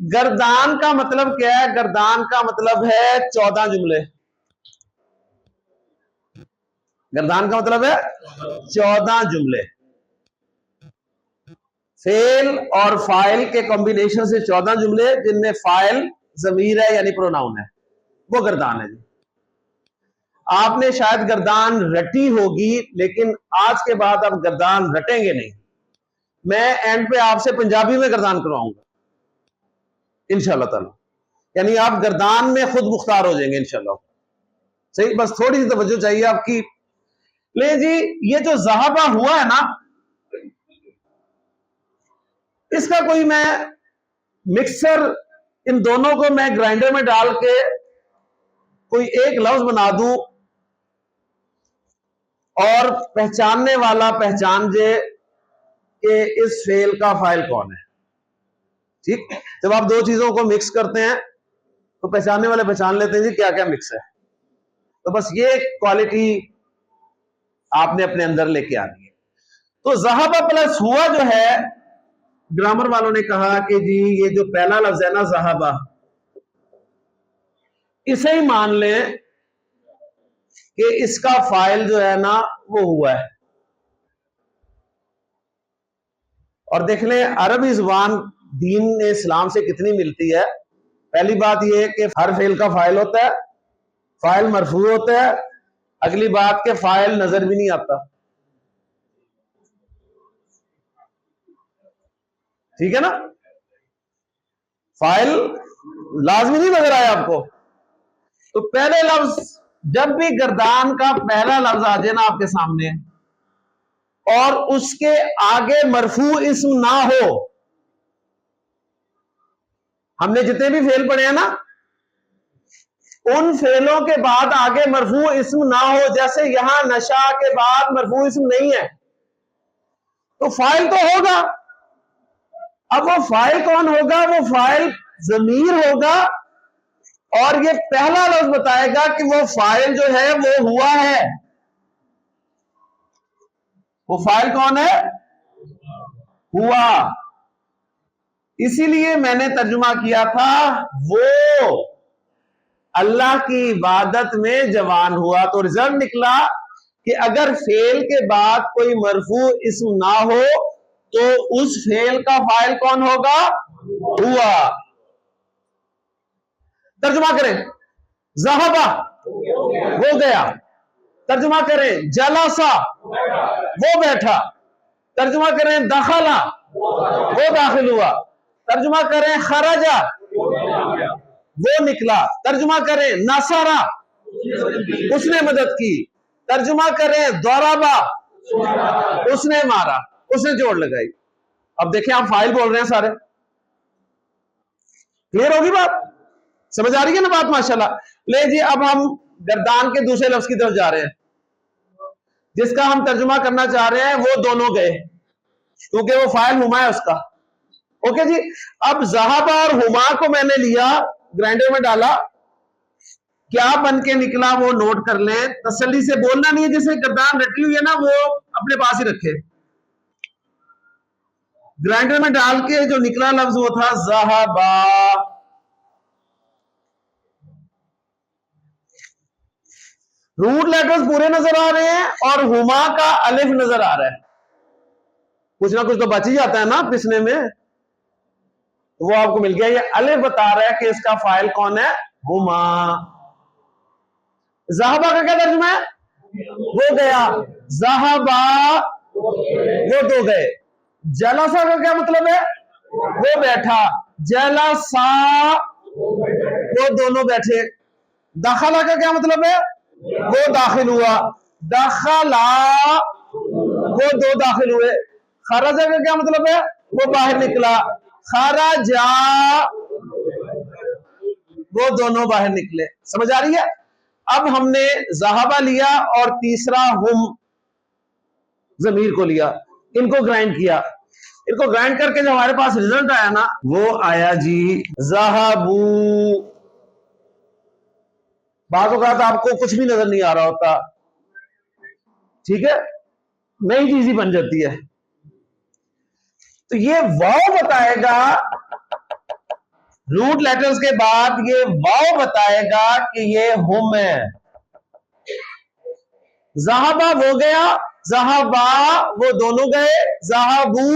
[SPEAKER 1] गर्दान का मतलब क्या है? गर्दान का मतलब है 14 जुमले। गर्दान का मतलब है 14 जुमले। फेल और फाइल के कॉम्बिनेशन से 14 जुमले जिनमें फाइल जमीर है यानी प्रोनाउन है, वो गर्दान है जी। आपने शायद गर्दान रटी होगी लेकिन आज के बाद आप गर्दान रटेंगे नहीं। मैं एंड पे आपसे पंजाबी में गर्दान करवाऊंगा इंशाल्लाह ताला, यानी आप गर्दान में खुद मुख्तार हो जाएंगे इंशाल्लाह। सही, बस थोड़ी सी तवज्जो चाहिए आपकी। ले जी, ये जो ज़हाबा हुआ है ना, इसका कोई मैं मिक्सर, इन दोनों को मैं ग्राइंडर में डाल के कोई एक लफ्ज बना दूं और पहचानने वाला पहचान जे कि इस फेल का फाइल कौन है। ठीक, जब आप दो चीजों को मिक्स करते हैं तो पहचानने वाले पहचान लेते हैं जी क्या क्या मिक्स है। तो बस ये क्वालिटी आपने अपने अंदर लेके आनी है। तो ज़हाबा प्लस हुआ जो है, ग्रामर वालों ने कहा कि जी ये जो पहला लफ्ज है ना ज़हाबा, इसे ही मान लें कि इसका फाइल जो है ना वो हुआ है। और देख लें अरबी जुबान दीन इस्लाम से कितनी मिलती है। पहली बात यह है कि हर फेल का फाइल होता है, फाइल मरफू होता है। अगली बात के फाइल नजर भी नहीं आता, ठीक है ना, फाइल लाजमी नहीं नजर आया आपको। तो पहले लफ्ज, जब भी गर्दान का पहला लफ्ज आ जाए ना आपके सामने, और उसके आगे मरफू इस्म ना हो। हमने जितने भी फेल पढ़े हैं ना, उन फेलों के बाद आगे मरफू इस्म ना हो। जैसे यहां नशा के बाद मरफू इस्म नहीं है, तो फाइल तो होगा। अब वो फाइल कौन होगा? वो फाइल ज़मीर होगा, और ये पहला लफ्ज बताएगा कि वो फाइल जो है वो हुआ है। वो फाइल कौन है? हुआ। इसीलिए मैंने तर्जुमा किया था, वो अल्लाह की इबादत में जवान हुआ। तो रिजल्ट निकला कि अगर फेल के बाद कोई मरफू इस्म ना हो तो उस फेल का फाइल कौन होगा? हुआ। तर्जुमा करें, ज़हबा वो गया। तर्जुमा करें, जलसा वो बैठा। तर्जुमा करें, दखला वो दाखिल हुआ। तर्जुमा करें, खरजा वो निकला। तर्जुमा करें, नसरा उसने मदद की। तर्जुमा करें, दौराबा उसने मारा, उसने जोड़ लगाई। अब देखें, आप फाइल बोल रहे हैं सारे। क्लियर होगी बात? समझ आ रही है ना बात? माशाल्लाह। ले जी, अब हम गर्दान के दूसरे लफ्ज की तरफ जा रहे हैं, जिसका हम तर्जुमा करना चाह रहे हैं। वो दोनों गए, क्योंकि वो फाइल हुमा है उसका। ओके जी। अब ज़हाबा और हुमा को मैंने लिया, ग्राइंडर में डाला, क्या बन के निकला वो नोट कर लें। तसल्ली से बोलना नहीं है, जिसे गर्दान रटी हुई है ना वो अपने पास ही रखे। ग्राइंडर में डाल के जो निकला लफ्ज वो था ज़हाबा। रूट लेटर्स पूरे नजर आ रहे हैं और हुमा का अलिफ नजर आ रहा है। कुछ ना कुछ तो बच ही जाता है ना पिसने में, वो आपको मिल गया। ये अलिफ बता रहा है कि इसका फाइल कौन है? हुमा। ज़हाबा का क्या तर्जुमा है? वो गया। ज़हाबा वो दो गए। जलसा का क्या मतलब है? वो बैठा। जलसा वो दोनों बैठे। दखला का क्या मतलब है? वो दाखिल हुआ। दखला वो दो दाखिल हुए। खरजा का क्या मतलब है? वो बाहर निकला। खरजा वो दोनों बाहर निकले। समझ आ रही है? अब हमने ज़हाबा लिया और तीसरा हुम ज़मीर को लिया, इनको ग्राइंड किया। इनको ग्राइंड करके जो हमारे पास रिजल्ट आया ना, वो आया जी ज़हाबू। बात औक़ात आपको कुछ भी नजर नहीं आ रहा होता, ठीक है, नई चीज ही बन जाती है। तो ये वाव बताएगा, रूट लेटर्स के बाद ये वाव बताएगा कि ये हुम है। ज़हाबा वो गया, ज़हाबा वो दोनों गए, ज़हाबू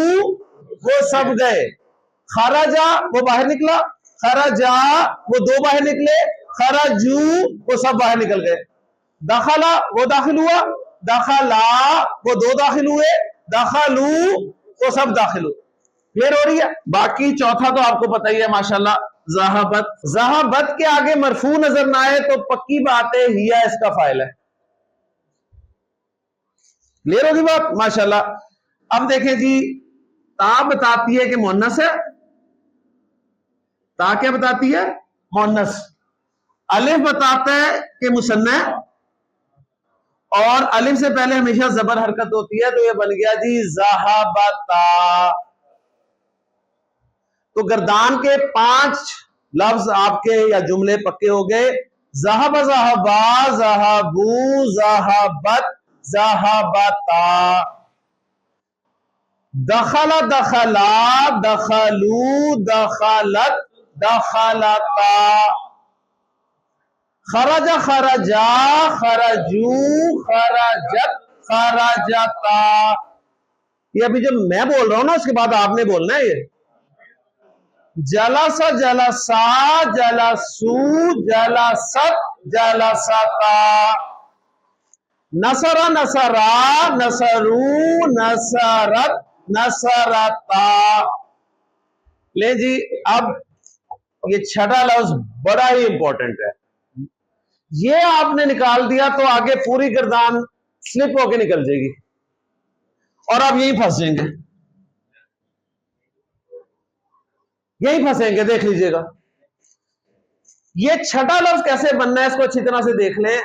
[SPEAKER 1] वो सब गए। खरजा वो बाहर निकला, खरजा वो दो बाहर निकले, खरजू वो सब बाहर निकल गए। दखला वो दाखिल हुआ, दखला वो दो दाखिल हुए, दखलू वो सब दाखिल हुए। क्लियर हो रही है? बाकी चौथा तो आपको पता ही है माशाल्लाह, ज़हाबत। ज़हाबत के आगे मरफू नजर ना आए तो पक्की बात है हिया इसका फाइल है। क्लियर होगी बात? माशाल्लाह। अब देखें जी, ता बताती है कि मुन्नस है। ता क्या बताती है? मुन्नस। अलिफ बताता है कि मुसन्ना है, और अलिफ से पहले हमेशा जबर हरकत होती है, तो ये बन गया जी ज़हाबता। तो गर्दान के 5 लफ्ज आपके या जुमले पक्के हो गए। ज़हाबा, ज़हाबा, ज़हाबू, ज़हाबत, ज़हाबता। दखला, दखला, दखलू, दखलत, दखलता। खरजा, खरजा, खरजू, खरजत, खरजता। ये अभी जब मैं बोल रहा हूं ना, उसके बाद आपने बोलना है। ये जलसा, जलसा, जलसू, जलसत, जलसता। नसरा, नसरा, नसरू, नसरत, नसरता। ले जी, अब ये छठा लफ्ज बड़ा ही इंपॉर्टेंट है। ये आपने निकाल दिया तो आगे पूरी गर्दान स्लिप होके निकल जाएगी। और आप यहीं फंस जाएंगे, यहीं फंसेंगे। देख लीजिएगा ये छठा लफ्ज कैसे बनना है, इसको अच्छी तरह से देख लें।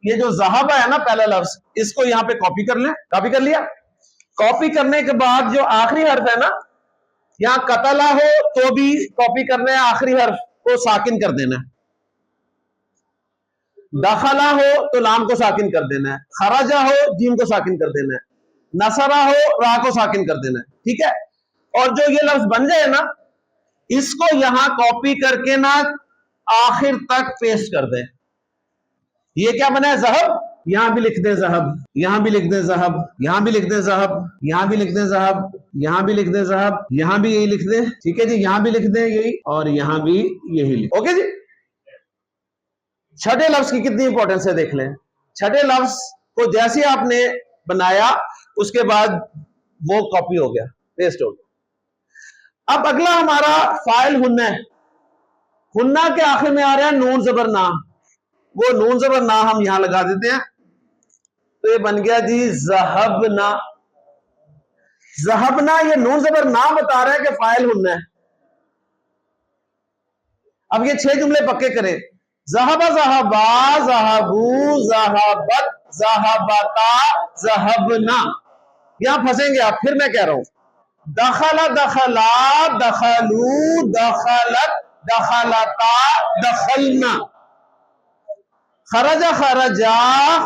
[SPEAKER 1] ये जो ज़हाबा है ना पहला लफ्ज, इसको यहां पे कॉपी कर लें। कॉपी कर लिया। कॉपी करने के बाद जो आखिरी हर्फ है ना, यहां कतला हो तो भी कॉपी करना है, आखिरी हर्फ को साकिन कर देना है। दखला हो तो लाम को साकिन कर देना है, खराजा हो जीम को साकिन कर देना है, नसरा हो रा को साकिन कर देना है। ठीक है। और जो ये लफ्ज बन जाए ना, इसको यहां कॉपी करके ना आखिर तक पेस्ट कर दें। ये क्या बना है? ज़हब। यहां भी लिख दें ज़हब, यहां भी लिख दें ज़हब, यहां भी लिख दें ज़हब, यहां भी लिख दें ज़हब, यहां भी लिख दें ज़हब, यहां भी यही लिख दें। ठीक है जी, यहां भी लिख दें यही, और यहां भी यही लिख। ओके जी। छठे लफ्ज की कितनी इंपॉर्टेंस है देख लें। छठे लफ्ज को जैसे आपने बनाया उसके बाद वो कॉपी हो गया, पेस्ट हो गया। अब अगला हमारा फाइल हुन्ना है। हुन्ना के आखिर में आ रहा है नून जबर ना। वो नून जबर ना हम यहां लगा देते हैं, तो ये बन गया जी ज़हबना। ज़हबना, ये नून जबर ना बता रहा है कि फाइल हुन्ना है। अब ये 6 जुमले पक्के करें। ज़हबा ज़हबा, ज़हबू, ज़हबत, ज़हबता, ज़हबना। यहां फंसेंगे आप, फिर मैं कह रहा हूं। दखला दखला, दखलू, दखलत, दखलता, दखलना। खरजा खरजा,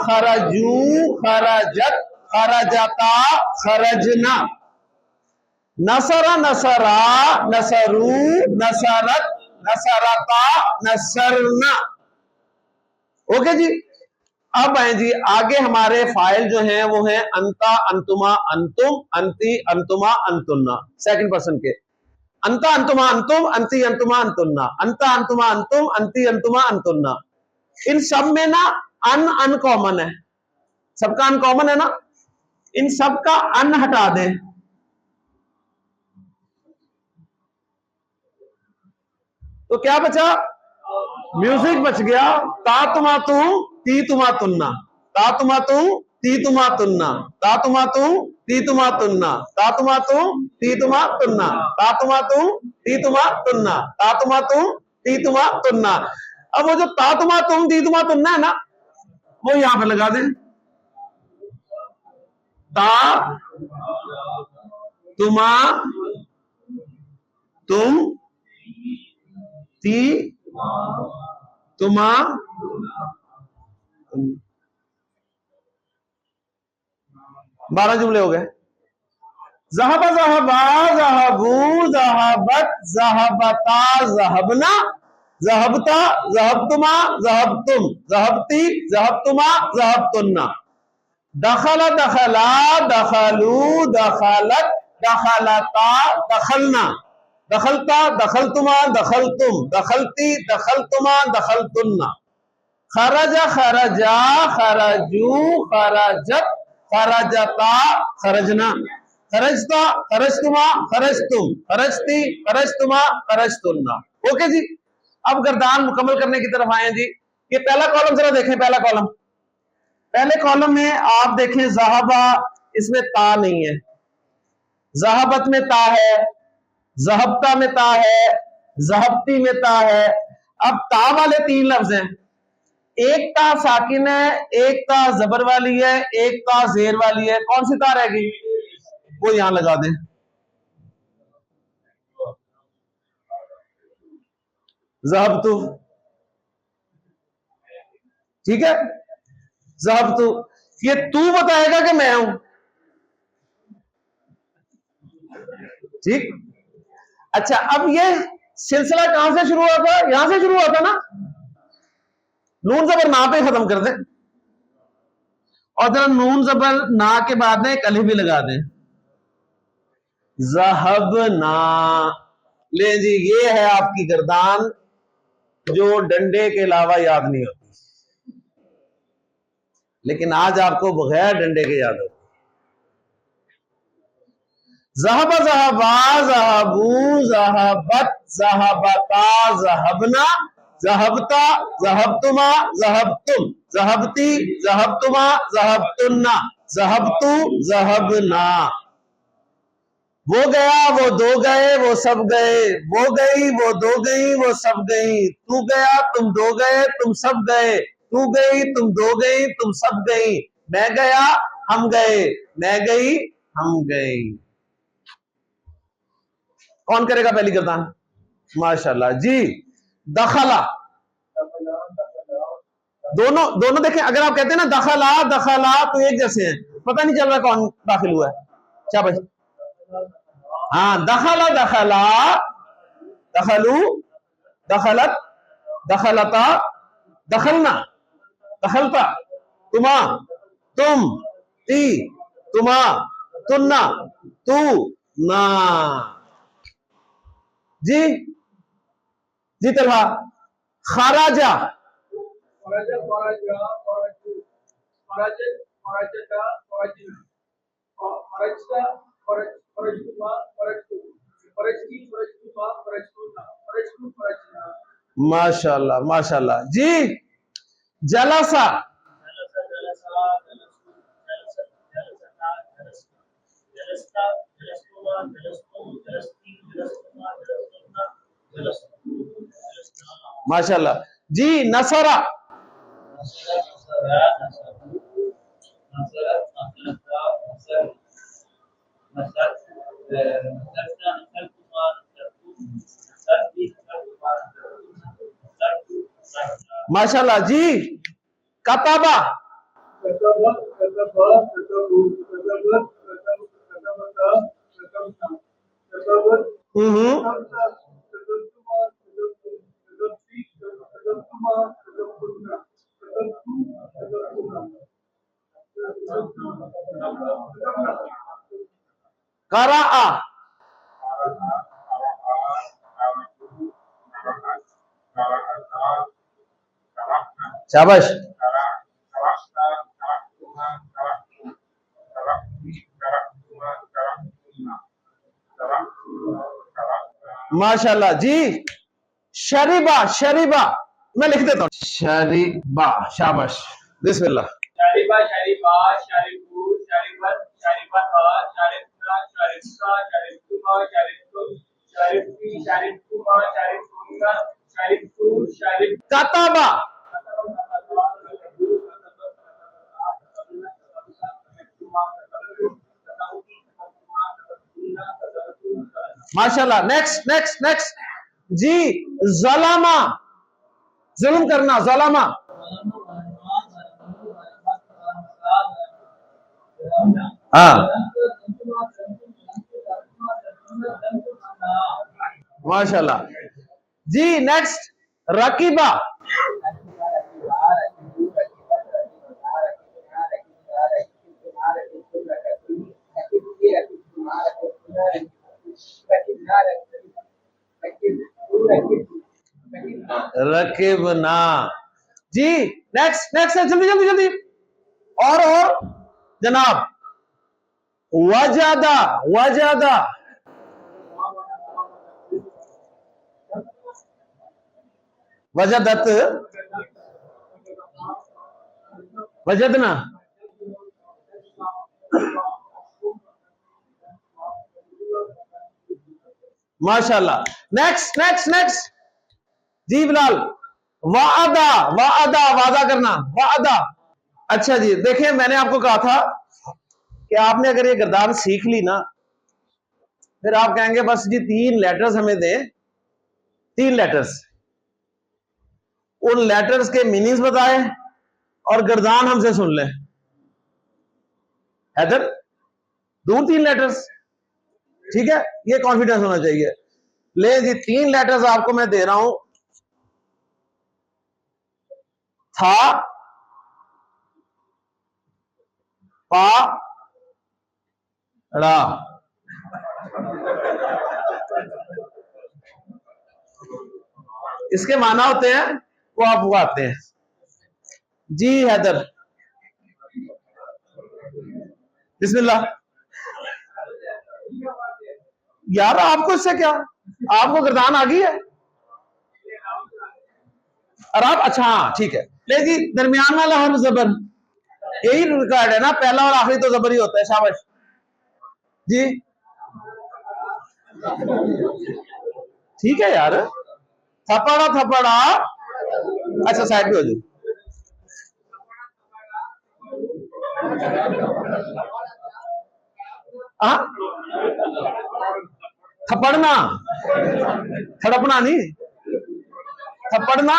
[SPEAKER 1] खरजू, खरजत, खरजता, खरजना। नसरा नसरा, नसरू, नसरत, नसरता, नसरना। ओके जी। अब आए जी आगे, हमारे फाइल जो हैं वो हैं अंता, अंतुमा, अंतुम, अंति, अंतुमा, अंतुन्ना। सेकंड पर्सन के अंता, अंतुमा, अंतुम, अंति, अंतुमा, अंतुन्ना। अंता, अंतुमा, अंतुम, अंति, अंतुमा, अंतुन्ना। इन सब में ना अनकॉमन है, सबका अनकॉमन है ना। इन सब का अन हटा दें, तो क्या बचा? म्यूजिक बच गया। ता तुमा तू, ती तुमा तुन्ना, ता तुमा तू, ती तुमा तुन्ना, ता तुमा तू, ती तुमा तुन्ना, ता तुमा तू, ती तुमा तुन्ना, ता तुमा तू, ती तुमा तुन्ना, ता तुमा तू, ती तुमा तुन्ना। अब वो जो ता तुमा तुम ती तुमा तुन्ना है ना, वो यहां पर लगा दें। ता तुमा तुम, ती तुमा, 12 जुमले हो गए। ज़हबा ज़हबा, ज़हबू, ज़हबत, ज़हबता, ज़हबना, ज़हबता, ज़हबतुमा, ज़हबतुम, ज़हबती, ज़हबतुमा, ज़हबतुन्ना। दखला दखला, दखलू, दखलत, दखलता, दखलना। दखलता, दखलतुमा, दखलतुम, दखलती, दखलतुमा, दखलतुन्ना। खरजा खरजा, खरजू, खरजत, खरजता, खरजना। खरजता, खरजतुमा, खरजतुम, खरजती, खरजतुमा, खरजतुन्ना। ओके जी। अब गर्दान मुकम्मल करने की तरफ आए जी। ये पहला कॉलम जरा देखें, पहला कॉलम। पहले कॉलम में आप देखें ज़हबा, इसमें ता नहीं है। ज़हबत में ता है, ज़हबता में ता है, ज़हबती में ता है। अब ता वाले 3 लफ्ज हैं। एक ता साकिन है, एक ता जबर वाली है, एक ता जेर वाली है। कौन सी ता रहेगी? वो यहां लगा दें। ज़हबतु, ठीक है। ज़हबतु, ये तू बताएगा कि मैं हूं। ठीक। अच्छा, अब ये सिलसिला कहां से शुरू हुआ था? यहां से शुरू हुआ था ना। नून जबर ना पे खत्म कर दें, और जरा नून जबर ना के बाद में एक अलिफ भी लगा दें। ज़हबना। ले जी, ये है आपकी गर्दान जो डंडे के अलावा याद नहीं होती, लेकिन आज आपको बगैर डंडे के याद होती। ज़हबा ज़हबा, ज़हबू, ज़हबत, ज़हबता, ज़हबना, ज़हबता, ज़हबतुमा, ज़हबतुम, ज़हबती, ज़हबतुमा, ज़हबतुन्ना। ज़हबतु ज़हबना, वो गया वो दो गए वो सब गए, वो गई वो दो गई वो सब गई, तू गया तुम दो गए तुम सब गए, तू गई तुम दो गई तुम सब गई, मैं गया हम गए, मैं गई हम गई। कौन करेगा पहली गर्दान? माशाल्लाह जी। दखला, दोनों दोनों देखें, अगर आप कहते हैं ना दखला दखला तो एक जैसे हैं, पता नहीं चल रहा कौन दाखिल हुआ है। शाबाश। हाँ, दखला दखला, दखलू दखलत, दखलता दखलना, दखलता तुमा तुम, ती तुमा तुन्ना, तू ना। जी जी तलहा। खराजा, माशाल्लाह माशाल्लाह जी। जलसा, माशाल्लाह जी। नसरा, माशाल्लाह जी। कताबा, कराआ, शाबाश। माशाल्लाह जी। शरीबा, शरीबा मैं लिख देता हूँ, शरीबा, शाबाश, बिस्मिल्लाह।
[SPEAKER 2] शारिबा शारिबा शारिबू शारिबत शारिबता शारिबना शारिबता शारिबतुमा शारिबतु शारिबती शारिबतुमा शारिबतुना शारिबतु शारिब।
[SPEAKER 1] कताबा, माशाल्लाह। नेक्स्ट नेक्स्ट नेक्स्ट जी। ज़लामा, जुल्म करना, ज़लामा। हाँ, माशाल्लाह जी। नेक्स्ट रकीबा, रकीबना जी। नेक्स्ट नेक्स्ट जल्दी जल्दी जल्दी। और जनाब, वजादा, वजादा, वजदत, वजदना, माशाल्लाह। नेक्स्ट नेक्स्ट नेक्स्ट जी बिलाल। वादा, वादा, वादा करना, वादा। अच्छा जी, देखिए मैंने आपको कहा था कि आपने अगर ये गर्दान सीख ली ना, फिर आप कहेंगे बस जी 3 लेटर्स हमें दें, 3 लेटर्स, उन लेटर्स के मीनिंग्स बताए और गर्दान हमसे सुन लें। हैदर, दूर 3 लेटर्स, ठीक है, ये कॉन्फिडेंस होना चाहिए। ले जी 3 लेटर्स आपको मैं दे रहा हूं। था, पा, रा। इसके माना होते हैं वो आपको आते हैं जी। हैदर, बिस्मिल्लाह। यार आपको इससे क्या, आपको गर्दान आ गई है। और आप, अच्छा हाँ ठीक है। ले जी, दरमियान वाला हर्फ जबर, यही रिकॉर्ड है ना, पहला और आखिरी तो जबर ही होता है। शाबाश जी, ठीक है यार। थपड़ा थपड़ा, अच्छा साइड पे हो जाओ। थपड़ना, थड़पना नहीं, थपड़ना,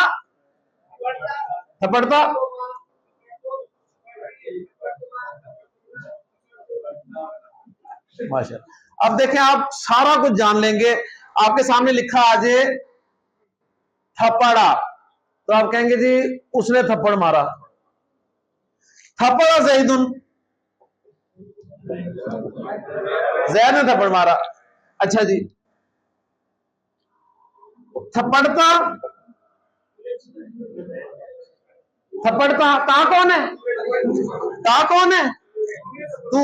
[SPEAKER 1] थपड़ता। माशाअल्लाह। अब देखें, आप सारा कुछ जान लेंगे। आपके सामने लिखा आ जाए थपड़ा, तो आप कहेंगे जी उसने थप्पड़ मारा। थप्पड़ा जैदुन, जैद ने थप्पड़ मारा। अच्छा जी, थप्पड़ता, थप्पड़ता ता कौन है? ता कौन है? तू।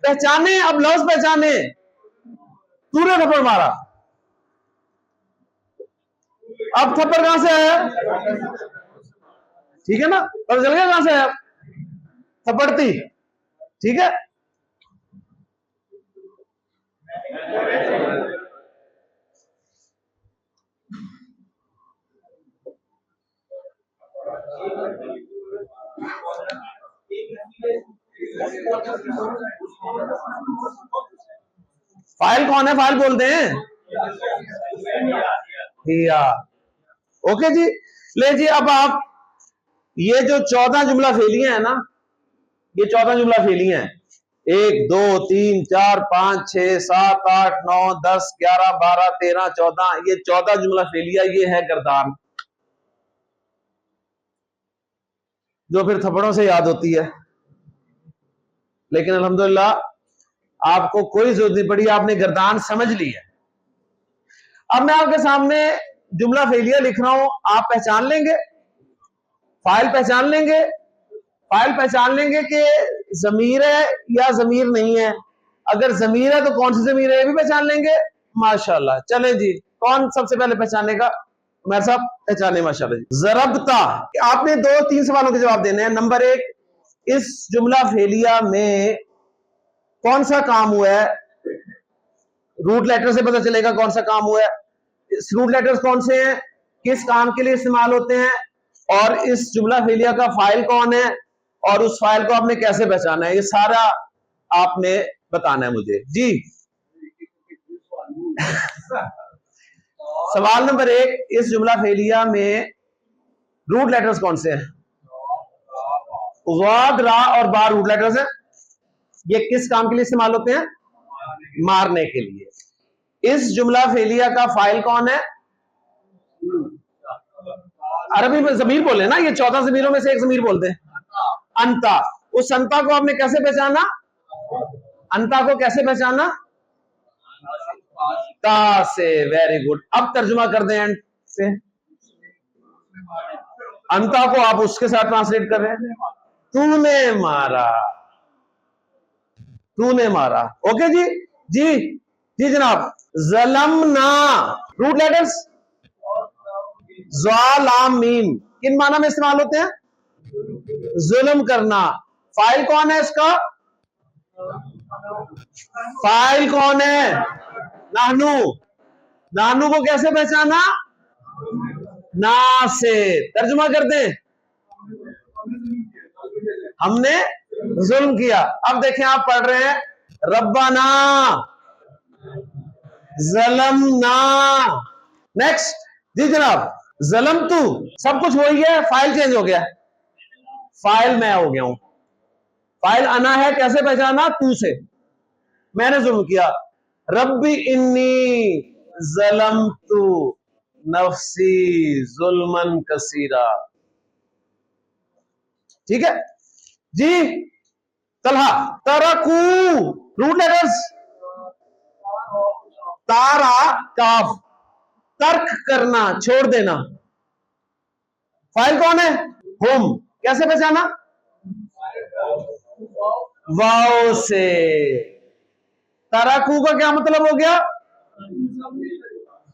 [SPEAKER 1] पहचाने, अब लफ्ज पहचाने। तूने थप्पड़ मारा, अब थप्पड़ कहां से आया? ठीक है ना, पता चल गया कहां से आया? थप्पड़ती, ठीक है। फाइल कौन है? फाइल बोलते हैं हिया। ओके जी, ले जी। अब आप ये जो 14 जुमला फेलियां है ना, ये 14 जुमला फेलियां हैं, 1 2 3 4 5 6 7 8 9 10 11 12 13 14, ये 14 जुमला फेलिया, ये है गर्दान, जो फिर थप्पड़ों से याद होती है। लेकिन अल्हम्दुलिल्लाह आपको कोई जरूरत नहीं पड़ी, आपने गर्दान समझ ली है। अब मैं आपके सामने जुमला फेलिया लिख रहा हूं, आप पहचान लेंगे, फाइल पहचान लेंगे, फाइल पहचान लेंगे कि जमीर है या जमीर नहीं है। अगर जमीर है तो कौन सी जमीर है ये भी पहचान लेंगे। माशाल्लाह, चले जी, कौन सबसे पहले पहचानेगा? मेरे साहब पहचाने माशाल्लाह जी। जरबता, आपने 2-3 सवालों के जवाब देने हैं। नंबर 1, इस जुमला फेलिया में कौन सा काम हुआ है? रूट लेटर से पता चलेगा कौन सा काम हुआ है। रूट लेटर्स कौन से हैं, किस काम के लिए इस्तेमाल होते हैं, और इस जुमला फेलिया का फाइल कौन है, और उस फाइल को आपने कैसे पहचाना है, ये सारा आपने बताना है मुझे जी। सवाल नंबर 1, इस जुमला फेलिया में रूट लेटर्स कौन से हैं? वाद, रा और बा रूट लेटर्स हैं। ये किस काम के लिए इस्तेमाल होते हैं? मारने के लिए। इस जुमला फेलिया का फाइल कौन है? अरबी में जमीर बोले ना, ये 14 जमीरों में से एक जमीर बोलते हैं, अंता। उस अंता को आपने कैसे पहचाना? अंता को कैसे पहचाना? ता से। Very good. अब तर्जुमा कर दें एंड से। अंता को आप उसके साथ ट्रांसलेट कर रहे हैं, तूने मारा, तूने मारा। ओके जी, जी जी जनाब। जलमना, रूट लेटर्स ज़ालाम मीम, किन माना में इस्तेमाल होते हैं? जुल्म करना। फाइल कौन है इसका? फाइल कौन है? नाहनु। नाहनु को कैसे पहचाना? ना से। तर्जुमा कर दें, हमने जुल्म किया। अब देखें, आप पढ़ रहे हैं रब्बाना ज़लमना। नेक्स्ट जी जनाब, ज़लम तू, सब कुछ वही है, फाइल चेंज हो गया, फाइल मैं हो गया हूं। फाइल अना है, कैसे पहचाना? तू से, मैंने जुल्म किया। रब्बी इन्नी ज़लमतु नफ्सी जुल्मन कसीरा। ठीक है जी। तलहा, तरकू, रूट लेटर्स तारा, काफ, तर्क करना, छोड़ देना। फाइल कौन है? हुम, कैसे पहचाना? वाव से। तराकू का क्या मतलब हो गया?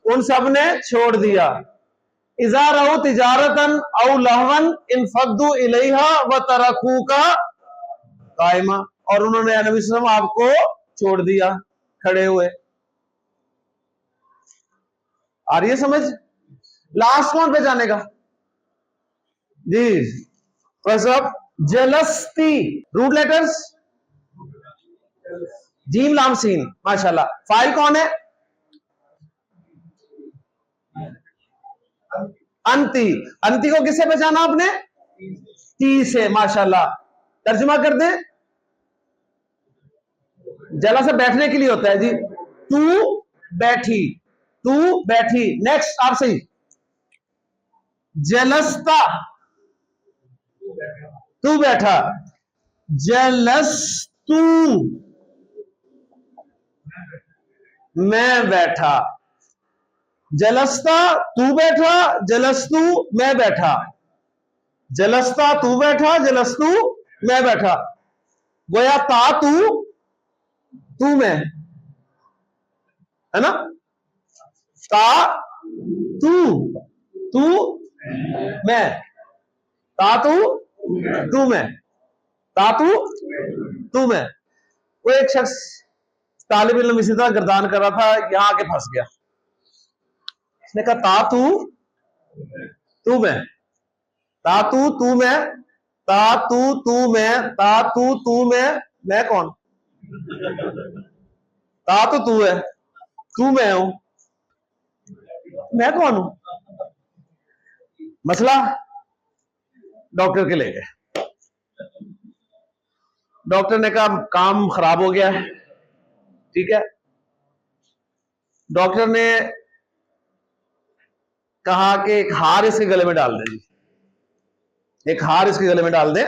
[SPEAKER 1] उन सब ने छोड़ दिया। इज़ा रऊ तिजारतन औ लहवन इनफद्दू इलैहा व तराकू का कायमा, और उन्होंने नबी सल्लल्लाहु अलैहि वसल्लम आपको छोड़ दिया खड़े हुए। आ रही है समझ? लास्ट कौन पहचानेगा जी? सब जलस्ती, रूट लेटर्स जीम लाम सीन, माशाल्लाह। फाइल कौन है? अंती। अंती को किससे पहचाना आपने? ती से, माशाल्लाह। तर्जुमा कर दें, जला से बैठने के लिए होता है जी। तू बैठी, तू बैठी। नेक्स्ट आप सही। जलस्ता, तू बैठा। जलस्तू, मैं बैठा। जलस्ता तू बैठा, जलस्तू मैं बैठा। जलस्ता तू बैठा, जलस्तू मैं बैठा। गोया ता तू मैं, है ना? ता तू मैं, ता तू मैं, ता तू मैं। वो एक शख्स तालिब इल्म इसी तरह गर्दान कर रहा था, यहां आके फंस गया। उसने कहा ता तू मैं, ता तू मैं, ता तू मैं, ता तू मैं कौन? ता तो तू है, तू मैं हूं, मैं कौन हूं? मसला डॉक्टर के ले गए। डॉक्टर ने कहा काम खराब हो गया है, ठीक है। डॉक्टर ने कहा कि एक हार इसके गले में डाल दें जी, एक हार इसके गले में डाल दें।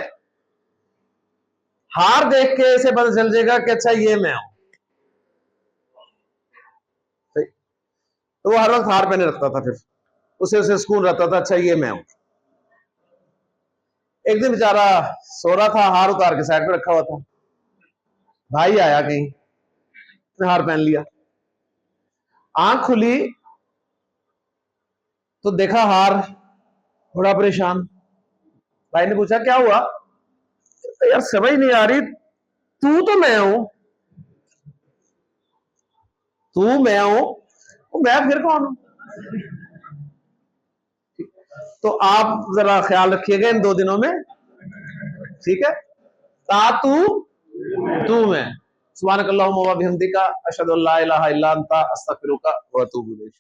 [SPEAKER 1] हार देख के इसे पता चल जाएगा कि अच्छा ये मैं हूं। तो वो हर वक्त हार पहने रखता था, फिर उसे सुकून रहता था, अच्छा ये मैं हूं। एक दिन बेचारा सो रहा था, हार उतार के साइड पे रखा हुआ था। भाई आया कहीं, उसने हार पहन लिया। आंख खुली तो देखा हार, बड़ा परेशान। भाई ने पूछा क्या हुआ? तो यार समझ नहीं आ रही, तू तो मैं हूं, तू मैं हूं, तो मैं फिर कौन हूं? तो आप जरा ख्याल रखिएगा इन 2 दिनों में, ठीक है। ता तू मैं। सुब्हानकल्लाहुम्मा व बिहम्दिका, अशहदु अल्ला इलाहा इल्ला अंता, अस्तगफिरुका व अतूबु इलैक।